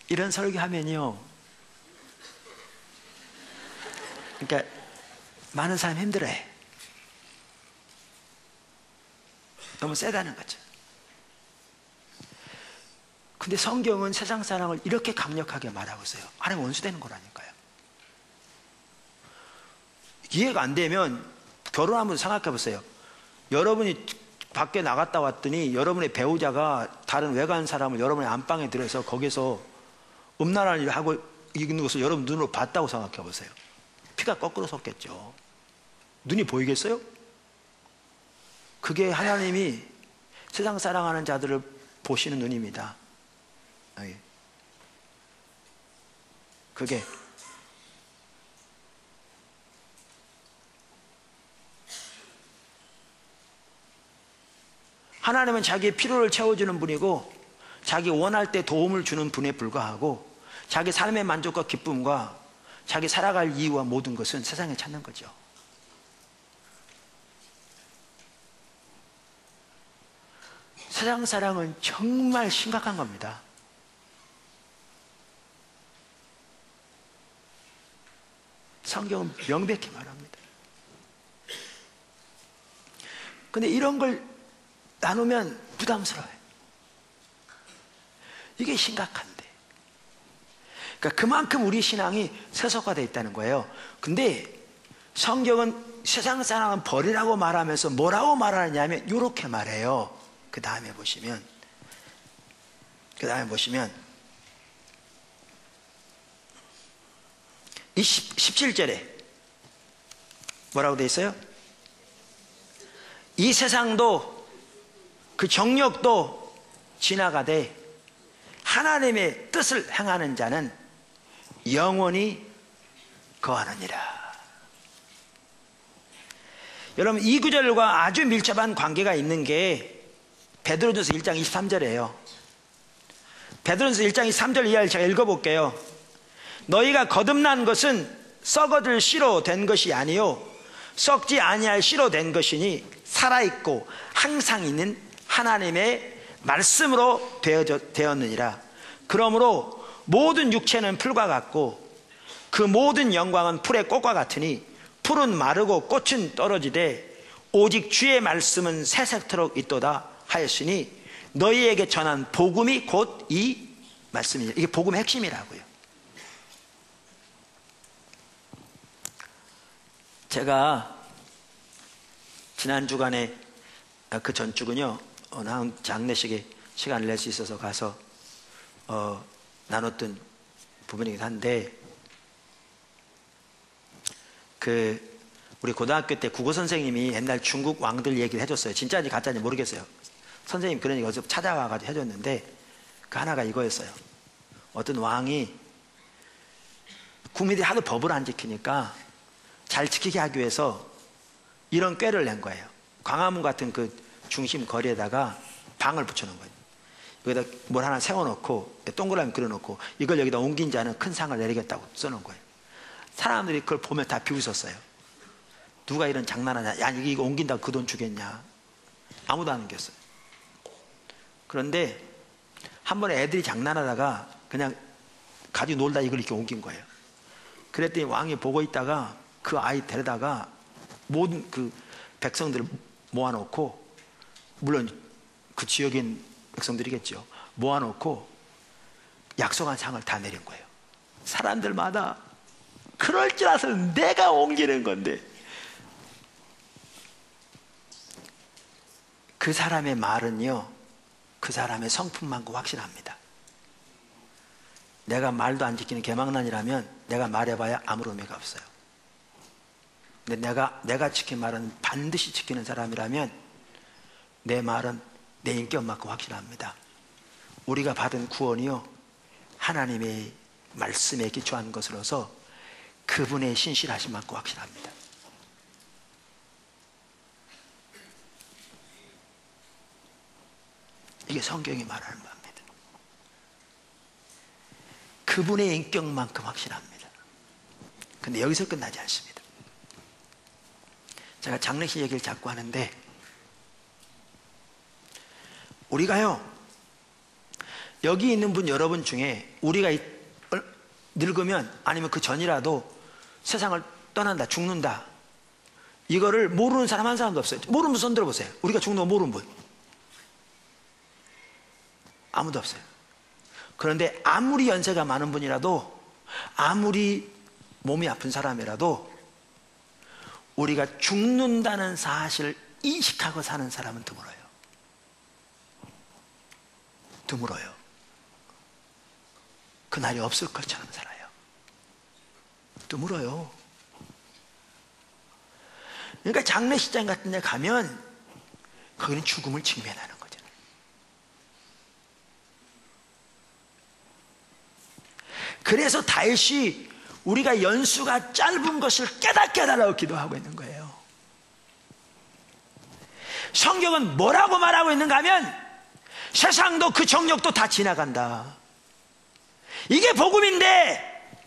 이런 설교하면요, 그러니까 많은 사람이 힘들어해. 너무 세다는 거죠. 근데 성경은 세상 사랑을 이렇게 강력하게 말하고 있어요. 하나님 원수되는 거라니까요. 이해가 안 되면 결혼하면서 생각해 보세요. 여러분이 밖에 나갔다 왔더니 여러분의 배우자가 다른 외간 사람을 여러분의 안방에 들여서 거기서 음란한 일을 하고 있는 것을 여러분 눈으로 봤다고 생각해 보세요. 피가 거꾸로 솟겠죠. 눈이 보이겠어요? 그게 하나님이 세상 사랑하는 자들을 보시는 눈입니다. 그게 하나님은 자기의 필요를 채워주는 분이고 자기 원할 때 도움을 주는 분에 불과하고 자기 삶의 만족과 기쁨과 자기 살아갈 이유와 모든 것은 세상에 찾는 거죠. 세상 사랑은 정말 심각한 겁니다. 성경은 명백히 말합니다. 근데 이런 걸 나누면 부담스러워요. 이게 심각한데. 그러니까 그만큼 우리 신앙이 세속화되어 있다는 거예요. 근데 성경은 세상 사랑은 버리라고 말하면서 뭐라고 말하느냐면 이렇게 말해요. 그 다음에 보시면 이 17절에 뭐라고 되어 있어요? 이 세상도 그 정욕도 지나가되 하나님의 뜻을 행하는 자는 영원히 거하느니라. 여러분, 이 구절과 아주 밀접한 관계가 있는 게 베드로전서 1장 23절이에요. 베드로전서 1장 23절 이하를 제가 읽어볼게요. 너희가 거듭난 것은 썩어질 씨로 된 것이 아니요 썩지 아니할 씨로 된 것이니 살아있고 항상 있는 하나님의 말씀으로 되었느니라. 그러므로 모든 육체는 풀과 같고 그 모든 영광은 풀의 꽃과 같으니 풀은 마르고 꽃은 떨어지되 오직 주의 말씀은 새색토록 있도다 하였으니 너희에게 전한 복음이 곧 이 말씀이니라. 이게 복음의 핵심이라고요. 제가 지난 주간에 그 전주군요 어느 장례식에 시간을 낼 수 있어서 가서 나눴던 부분이긴 한데, 우리 고등학교 때 국어 선생님이 옛날 중국 왕들 얘기를 해줬어요. 진짜인지 가짜인지 모르겠어요. 선생님 그런 얘기 어디서 찾아와가지고 해줬는데 그 하나가 이거였어요. 어떤 왕이 국민들이 하도 법을 안 지키니까 잘 지키게 하기 위해서 이런 꾀를 낸 거예요. 광화문 같은 그 중심 거리에다가 방을 붙여놓은 거예요. 여기다 뭘 하나 세워놓고 동그라미 그려놓고 이걸 여기다 옮긴 자는 큰 상을 내리겠다고 써놓은 거예요. 사람들이 그걸 보면 다 비웃었어요. 누가 이런 장난하냐, 야 이거 옮긴다고 그 돈 주겠냐. 아무도 안 옮겼어요. 그런데 한 번에 애들이 장난하다가 그냥 가지고 놀다 이걸 이렇게 옮긴 거예요. 그랬더니 왕이 보고 있다가 그 아이 데려다가 모든 그 백성들을 모아놓고, 물론 그 지역인 백성들이겠죠, 모아놓고 약속한 상을 다 내린 거예요. 사람들마다 그럴 줄 알아서 내가 옮기는 건데, 그 사람의 말은요 그 사람의 성품만큼 확실합니다. 내가 말도 안 지키는 개망난이라면 내가 말해봐야 아무 의미가 없어요. 근데 내가 지킨 말은 반드시 지키는 사람이라면 내 말은 내 인격만큼 확실합니다. 우리가 받은 구원이요 하나님의 말씀에 기초한 것으로서 그분의 신실하신 만큼 확실합니다. 이게 성경이 말하는 바입니다. 그분의 인격만큼 확실합니다. 근데 여기서 끝나지 않습니다. 제가 장례식 얘기를 자꾸 하는데, 우리가요 여기 있는 분 여러분 중에 우리가 늙으면 아니면 그 전이라도 세상을 떠난다, 죽는다, 이거를 모르는 사람 한 사람도 없어요. 모르는 분 손 들어보세요. 우리가 죽는 거 모르는 분 아무도 없어요. 그런데 아무리 연세가 많은 분이라도, 아무리 몸이 아픈 사람이라도 우리가 죽는다는 사실을 인식하고 사는 사람은 드물어요. 드물어요. 그날이 없을 것처럼 살아요. 드물어요. 그러니까 장례식장 같은 데 가면 거기는 죽음을 직면하는 거잖아요. 그래서 다윗이 우리가 연수가 짧은 것을 깨닫게 해달라고 기도하고 있는 거예요. 성경은 뭐라고 말하고 있는가 하면 세상도 그 정욕도 다 지나간다. 이게 복음인데,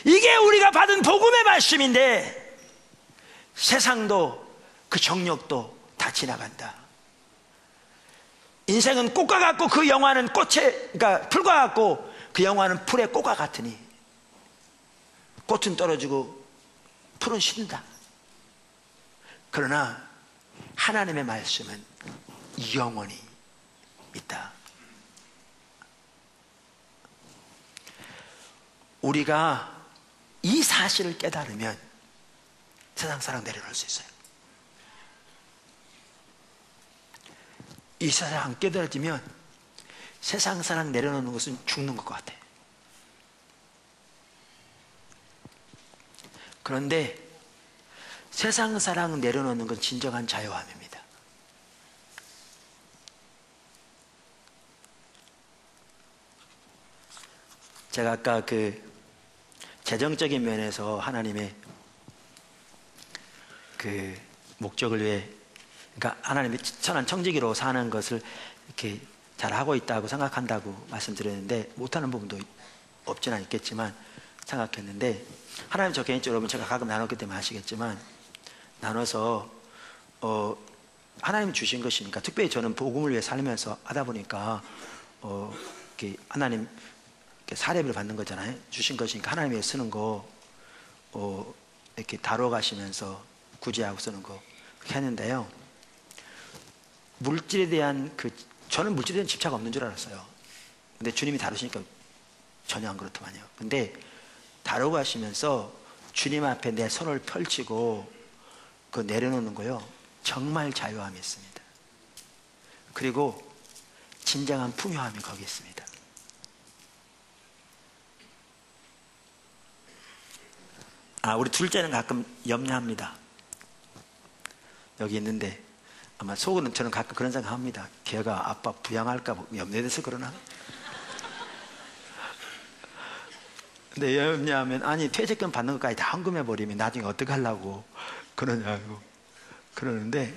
이게 우리가 받은 복음의 말씀인데, 세상도 그 정욕도 다 지나간다. 인생은 꽃과 같고 그 영화는 꽃에, 그러니까 풀과 같고 그 영화는 풀의 꽃과 같으니 꽃은 떨어지고 풀은 신다. 그러나 하나님의 말씀은 영원히 있다. 우리가 이 사실을 깨달으면 세상 사랑 내려놓을 수 있어요. 이 사실 안 깨달아지면 세상 사랑 내려놓는 것은 죽는 것 같아. 그런데 세상 사랑 내려놓는 건 진정한 자유함입니다. 제가 아까 그 재정적인 면에서 하나님의 그 목적을 위해, 그러니까 하나님의 천한 청지기로 사는 것을 이렇게 잘 하고 있다고 생각한다고 말씀드렸는데, 못하는 부분도 없지는 않겠지만 생각했는데, 하나님 저 개인적으로 제가 가끔 나눴기 때문에 아시겠지만, 나눠서 하나님이 주신 것이니까, 특별히 저는 복음을 위해 살면서 하다 보니까 이렇게 하나님 사례를 받는 거잖아요. 주신 것이니까 하나님 위해 쓰는 거 이렇게 다뤄 가시면서 구제하고 쓰는 거 그렇게 했는데요. 물질에 대한 저는 물질에 대한 집착 없는 줄 알았어요. 근데 주님이 다루시니까 전혀 안 그렇더만요. 근데 다루고 가시면서 주님 앞에 내 손을 펼치고 그 내려놓는 거요, 정말 자유함이 있습니다. 그리고 진정한 풍요함이 거기 있습니다. 우리 둘째는 가끔 염려합니다. 여기 있는데 아마 속으로는 저는 가끔 그런 생각합니다. 걔가 아빠 부양할까 염려돼서 그러나? 근데 염려하면, 아니 퇴직금 받는 것까지 다 헌금해버리면 나중에 어떻게 하려고 그러냐고 그러는데,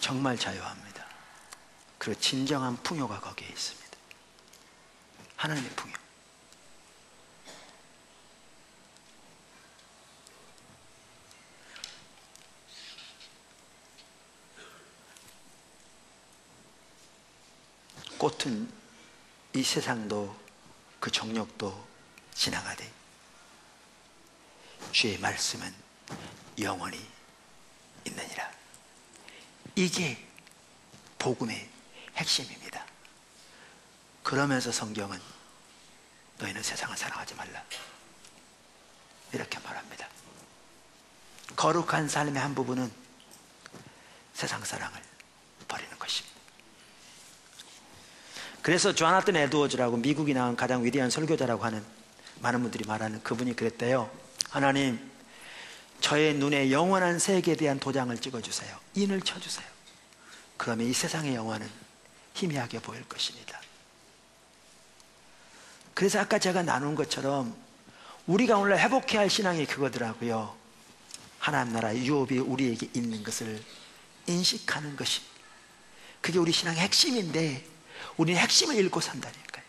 정말 자유합니다. 그 진정한 풍요가 거기에 있습니다. 하나님의 풍요. 꽃은 이 세상도 그 정욕도 지나가되 주의 말씀은 영원히 있느니라. 이게 복음의 핵심입니다. 그러면서 성경은 너희는 세상을 사랑하지 말라 이렇게 말합니다. 거룩한 삶의 한 부분은 세상 사랑을 버리는 것입니다. 그래서 조나단 에드워즈라고 미국이 낳은 가장 위대한 설교자라고 하는 많은 분들이 말하는 그분이 그랬대요. 하나님, 저의 눈에 영원한 세계에 대한 도장을 찍어주세요. 인을 쳐주세요. 그러면 이 세상의 영화는 희미하게 보일 것입니다. 그래서 아까 제가 나눈 것처럼 우리가 오늘 회복해야 할 신앙이 그거더라고요. 하나님 나라 유업이 우리에게 있는 것을 인식하는 것이, 그게 우리 신앙의 핵심인데 우리는 핵심을 잃고 산다니까요.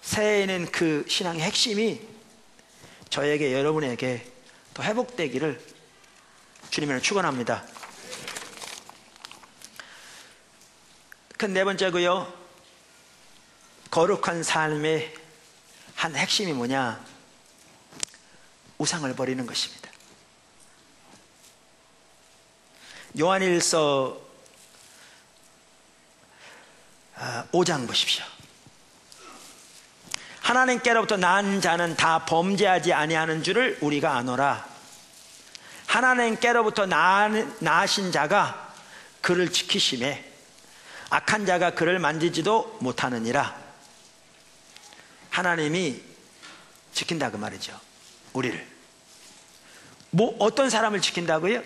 새해에는 그 신앙의 핵심이 저에게, 여러분에게 더 회복되기를 주님을 축원합니다. 그 네 번째고요, 거룩한 삶의 한 핵심이 뭐냐? 우상을 버리는 것입니다. 요한일서 5장 보십시오. 하나님께로부터 난 자는 다 범죄하지 아니하는 줄을 우리가 아노라. 하나님께로부터 나신 자가 그를 지키심에 악한 자가 그를 만지지도 못하느니라. 하나님이 지킨다 그 말이죠. 우리를. 뭐 어떤 사람을 지킨다고요?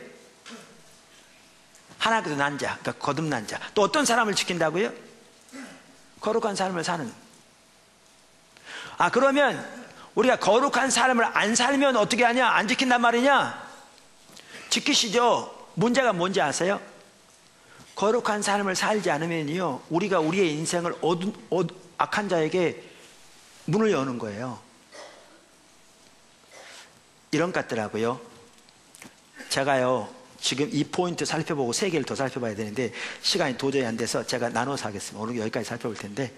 하나님께서 난 자, 그러니까 거듭난 자. 또 어떤 사람을 지킨다고요? 거룩한 삶을 사는. 그러면 우리가 거룩한 삶을 안 살면 어떻게 하냐? 안 지킨단 말이냐? 지키시죠. 문제가 뭔지 아세요? 거룩한 삶을 살지 않으면요, 우리가 우리의 인생을 악한 자에게 문을 여는 거예요. 이런 것 같더라고요. 제가요, 지금 이 포인트 살펴보고 세 개를 더 살펴봐야 되는데 시간이 도저히 안 돼서 제가 나눠서 하겠습니다. 오늘 여기까지 살펴볼 텐데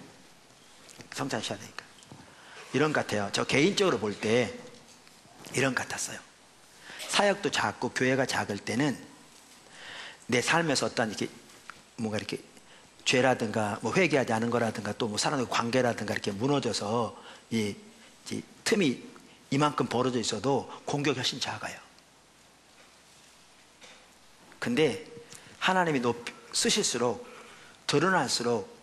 성찬하셔야 되니까. 이런 것 같아요. 저 개인적으로 볼 때 이런 것 같았어요. 사역도 작고 교회가 작을 때는 내 삶에서 어떤 이렇게 뭔가 이렇게 죄라든가 뭐 회개하지 않은 거라든가 또 뭐 사람의 관계라든가 이렇게 무너져서 이 틈이 이만큼 벌어져 있어도 공격이 훨씬 작아요. 근데 하나님이 쓰실수록, 드러날수록,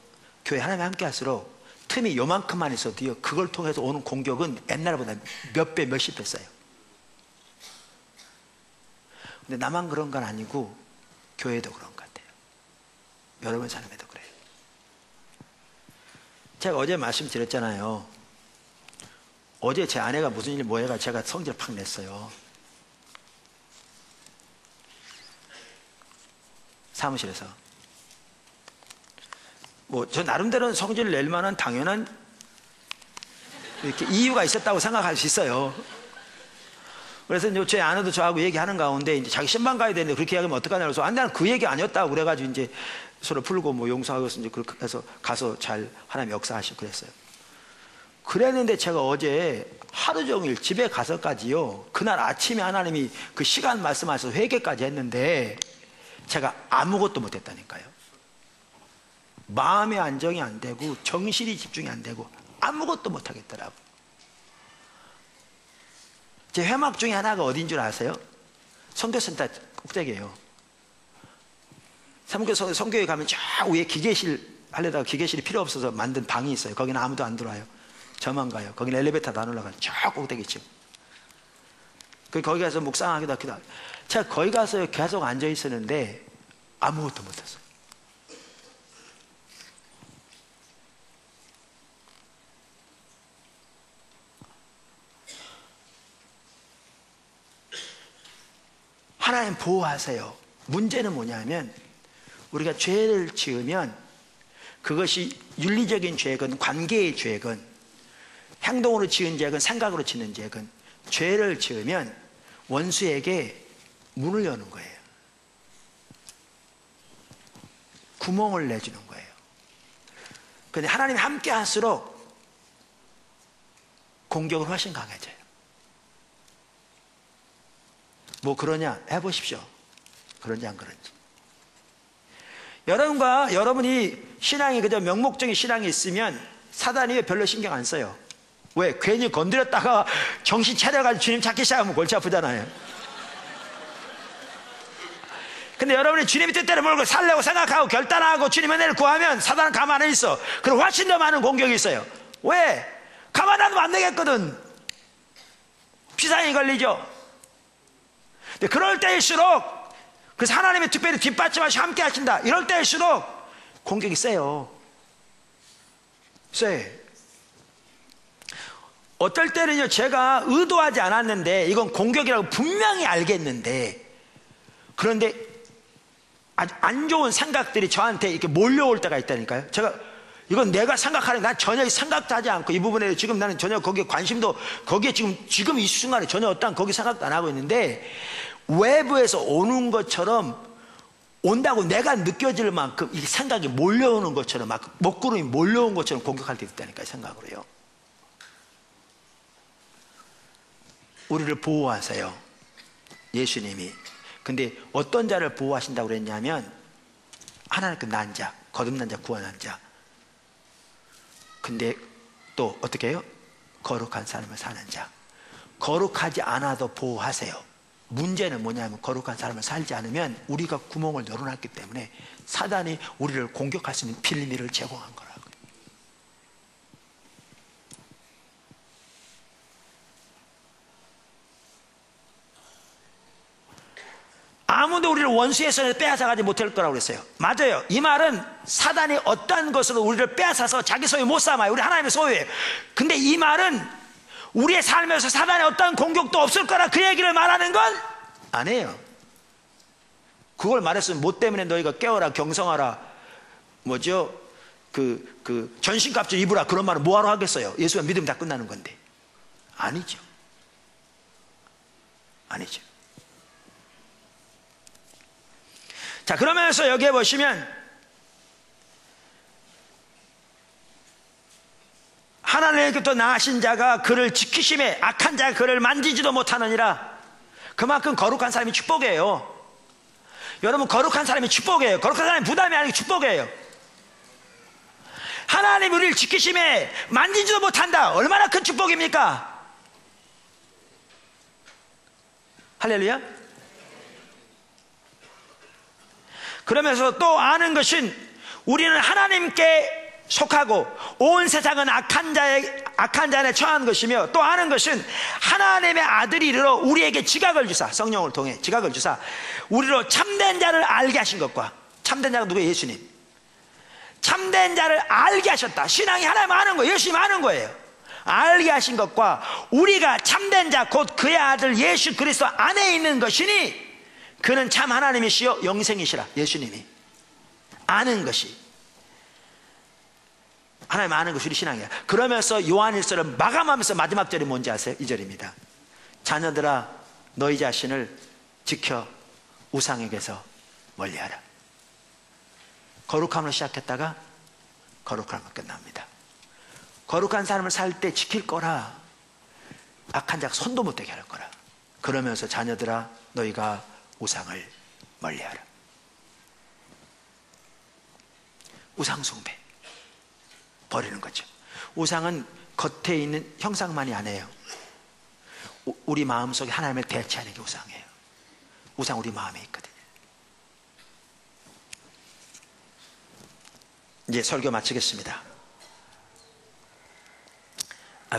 교회 하나님이 함께 할수록 틈이 요만큼만 있어도요, 그걸 통해서 오는 공격은 옛날보다 몇 배, 몇십 배 써요. 근데 나만 그런 건 아니고 교회도 그런 것 같아요. 여러분 삶에도 그래요. 제가 어제 말씀드렸잖아요. 어제 제 아내가 무슨 일 뭐 해가 제가 성질 팍 냈어요. 사무실에서. 뭐 저 나름대로는 성질을 낼 만한 당연한 이렇게 이유가 있었다고 생각할 수 있어요. 그래서 이제 제 아내도 저하고 얘기하는 가운데 이제 자기 신방 가야 되는데 그렇게 얘기하면 어떡하냐고 그래서 나는 그 얘기 아니었다고 그래가지고 이제 서로 풀고 뭐 용서하고 이제 그렇게 해서 가서 잘 하나님 역사하시고 그랬어요. 그랬는데 제가 어제 하루 종일 집에 가서까지요, 그날 아침에 하나님이 그 시간 말씀하셔서 회개까지 했는데 제가 아무것도 못했다니까요. 마음의 안정이 안 되고 정신이 집중이 안 되고 아무것도 못하겠더라고요. 제 회막 중에 하나가 어딘 줄 아세요? 선교센터 꼭대기예요. 선교에 가면 저 위에 기계실 하려다가 기계실이 필요 없어서 만든 방이 있어요. 거기는 아무도 안 들어와요. 저만 가요. 거기는 엘리베이터도 안 올라가요. 저 꼭대기층. 거기 가서 묵상하기도 하기도 하고. 제가 거기 가서 계속 앉아 있었는데 아무것도 못했어요. 하나님 보호하세요. 문제는 뭐냐면 우리가 죄를 지으면 그것이 윤리적인 죄건 관계의 죄건 행동으로 지은 죄건 생각으로 짓는 죄건 죄를 지으면 원수에게 문을 여는 거예요. 구멍을 내주는 거예요. 그런데 하나님이 함께 할수록 공격은 훨씬 강해져요. 뭐 그러냐? 해보십시오. 그런지 안 그런지. 여러분과 여러분이 신앙이 그저 명목적인 신앙이 있으면 사단이 별로 신경 안 써요. 왜? 괜히 건드렸다가 정신 차려가지고 주님 찾기 시작하면 골치 아프잖아요. 근데 여러분이 주님의 뜻대로 몰고 살려고 생각하고 결단하고 주님의 은혜를 구하면 사단은 가만히 있어. 그리고 훨씬 더 많은 공격이 있어요. 왜? 가만히 놔두면 안 되겠거든. 비상이 걸리죠. 근데 그럴 때일수록 그래서 하나님의 특별히 뒷받침하시고 함께 하신다 이럴 때일수록 공격이 세요. 세. 어떨 때는요 제가 의도하지 않았는데 이건 공격이라고 분명히 알겠는데 그런데 아주 안 좋은 생각들이 저한테 이렇게 몰려올 때가 있다니까요. 제가 이건 내가 생각하는 난 전혀 생각도 하지 않고 이 부분에 지금 나는 전혀 거기에 관심도 거기에 지금 이 순간에 전혀 어떠한 거기 생각도 안 하고 있는데 외부에서 오는 것처럼 온다고 내가 느껴질 만큼 이 생각이 몰려오는 것처럼 막 먹구름이 몰려온 것처럼 공격할 때 있다니까요. 생각으로요. 우리를 보호하세요. 예수님이. 근데 어떤 자를 보호하신다고 그랬냐면 하나님께 난 자, 거듭난 자, 구원한 자. 근데 또 어떻게 해요? 거룩한 삶을 사는 자. 거룩하지 않아도 보호하세요. 문제는 뭐냐면 거룩한 삶을 살지 않으면 우리가 구멍을 열어놨기 때문에 사단이 우리를 공격할 수 있는 빌미를 제공한 거라고요. 아무도 우리를 원수의 손에서 빼앗아가지 못할 거라고 그랬어요. 맞아요. 이 말은 사단이 어떠한 것으로 우리를 빼앗아서 자기 소유 못 삼아요. 우리 하나님의 소유예요. 근데 이 말은 우리의 삶에서 사단의 어떠한 공격도 없을 거라 그 얘기를 말하는 건 아니에요. 그걸 말했으면 뭐 때문에 너희가 깨어라 경성하라 뭐죠? 그 전신갑주를 입으라 그런 말은 뭐하러 하겠어요? 예수가 믿으면 다 끝나는 건데. 아니죠. 아니죠. 자, 그러면서 여기에 보시면 하나님께로부터 나으신 자가 그를 지키심에 악한 자가 그를 만지지도 못하느니라. 그만큼 거룩한 사람이 축복이에요. 여러분 거룩한 사람이 축복이에요. 거룩한 사람이 부담이 아니고 축복이에요. 하나님 우리를 지키심에 만지지도 못한다. 얼마나 큰 축복입니까? 할렐루야. 그러면서 또 아는 것은 우리는 하나님께 속하고 온 세상은 악한 자에 처한 것이며 또 아는 것은 하나님의 아들이 이르러 우리에게 지각을 주사 성령을 통해 지각을 주사 우리로 참된 자를 알게 하신 것과 참된 자가 누구예요? 예수님. 참된 자를 알게 하셨다. 신앙이 하나님 아는 거예요. 예수님 아는 거예요. 알게 하신 것과 우리가 참된 자 곧 그의 아들 예수 그리스도 안에 있는 것이니 그는 참 하나님이시여 영생이시라. 예수님이 아는 것이 하나님 아는 것이 우리 신앙이야. 그러면서 요한일서를 마감하면서 마지막 절이 뭔지 아세요? 이 절입니다. 자녀들아 너희 자신을 지켜 우상에게서 멀리하라. 거룩함으로 시작했다가 거룩함으로 끝납니다. 거룩한 삶을 살 때 지킬 거라. 악한 자가 손도 못 대게 할 거라. 그러면서 자녀들아 너희가 우상을 멀리하라. 우상 숭배 버리는 거죠. 우상은 겉에 있는 형상만이 아니에요. 우리 마음속에 하나님을 대체하는 게 우상이에요. 우상 우리 마음에 있거든요. 이제 설교 마치겠습니다.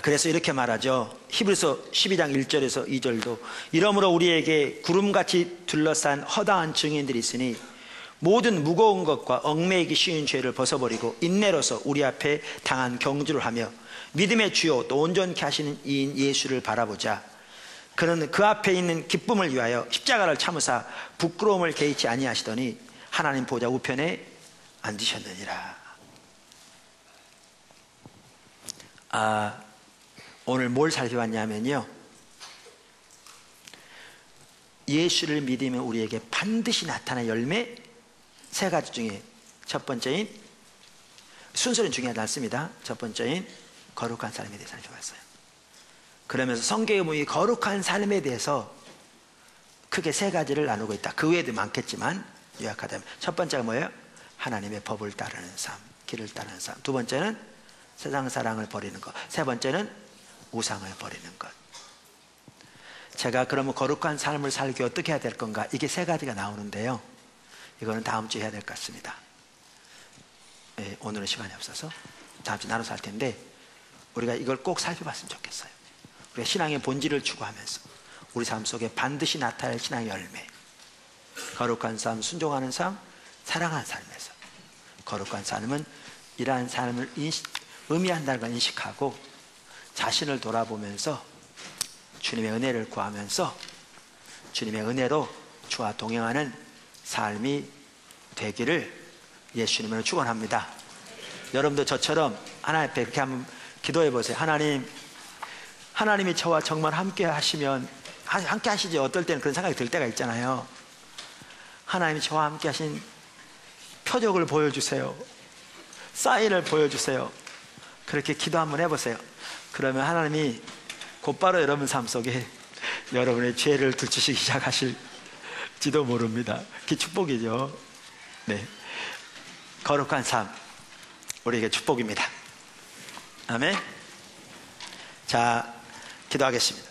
그래서 이렇게 말하죠. 히브리서 12장 1절에서 2절도 이러므로 우리에게 구름같이 둘러싼 허다한 증인들이 있으니 모든 무거운 것과 얽매이기 쉬운 죄를 벗어버리고 인내로서 우리 앞에 당한 경주를 하며 믿음의 주요 또 온전케 하시는 이인 예수를 바라보자. 그는 그 앞에 있는 기쁨을 위하여 십자가를 참으사 부끄러움을 개의치 아니하시더니 하나님 보좌 우편에 앉으셨느니라. 오늘 뭘 살펴봤냐면요, 예수를 믿으면 우리에게 반드시 나타날 열매 세 가지 중에 첫 번째인, 순서는 중요하지 않습니다. 첫 번째인 거룩한 삶에 대해서 살펴봤어요. 그러면서 성경에 보면 이 거룩한 삶에 대해서 크게 세 가지를 나누고 있다. 그 외에도 많겠지만 요약하자면 첫 번째가 뭐예요? 하나님의 법을 따르는 삶, 길을 따르는 삶. 두 번째는 세상 사랑을 버리는 것. 세 번째는 우상을 버리는 것. 제가 그러면 거룩한 삶을 살기 어떻게 해야 될 건가? 이게 세 가지가 나오는데요, 이거는 다음 주에 해야 될 것 같습니다. 오늘은 시간이 없어서 다음 주에 나눠서 할 텐데, 우리가 이걸 꼭 살펴봤으면 좋겠어요. 우리가 신앙의 본질을 추구하면서 우리 삶 속에 반드시 나타날 신앙의 열매, 거룩한 삶, 순종하는 삶, 사랑하는 삶에서 거룩한 삶은 이러한 삶을 의미한다는 걸 인식하고 자신을 돌아보면서 주님의 은혜를 구하면서 주님의 은혜로 주와 동행하는 삶이 되기를 예수님으로 축원합니다. 여러분도 저처럼 하나님 앞에 그렇게 한번 기도해 보세요. 하나님이 저와 정말 함께 하시면, 함께 하시지, 어떨 때는 그런 생각이 들 때가 있잖아요. 하나님이 저와 함께 하신 표적을 보여주세요. 사인을 보여주세요. 그렇게 기도 한번 해보세요. 그러면 하나님이 곧바로 여러분 삶 속에 여러분의 죄를 들추시기 시작하실지도 모릅니다. 그게 축복이죠. 네, 거룩한 삶, 우리에게 축복입니다. 아멘. 자, 기도하겠습니다.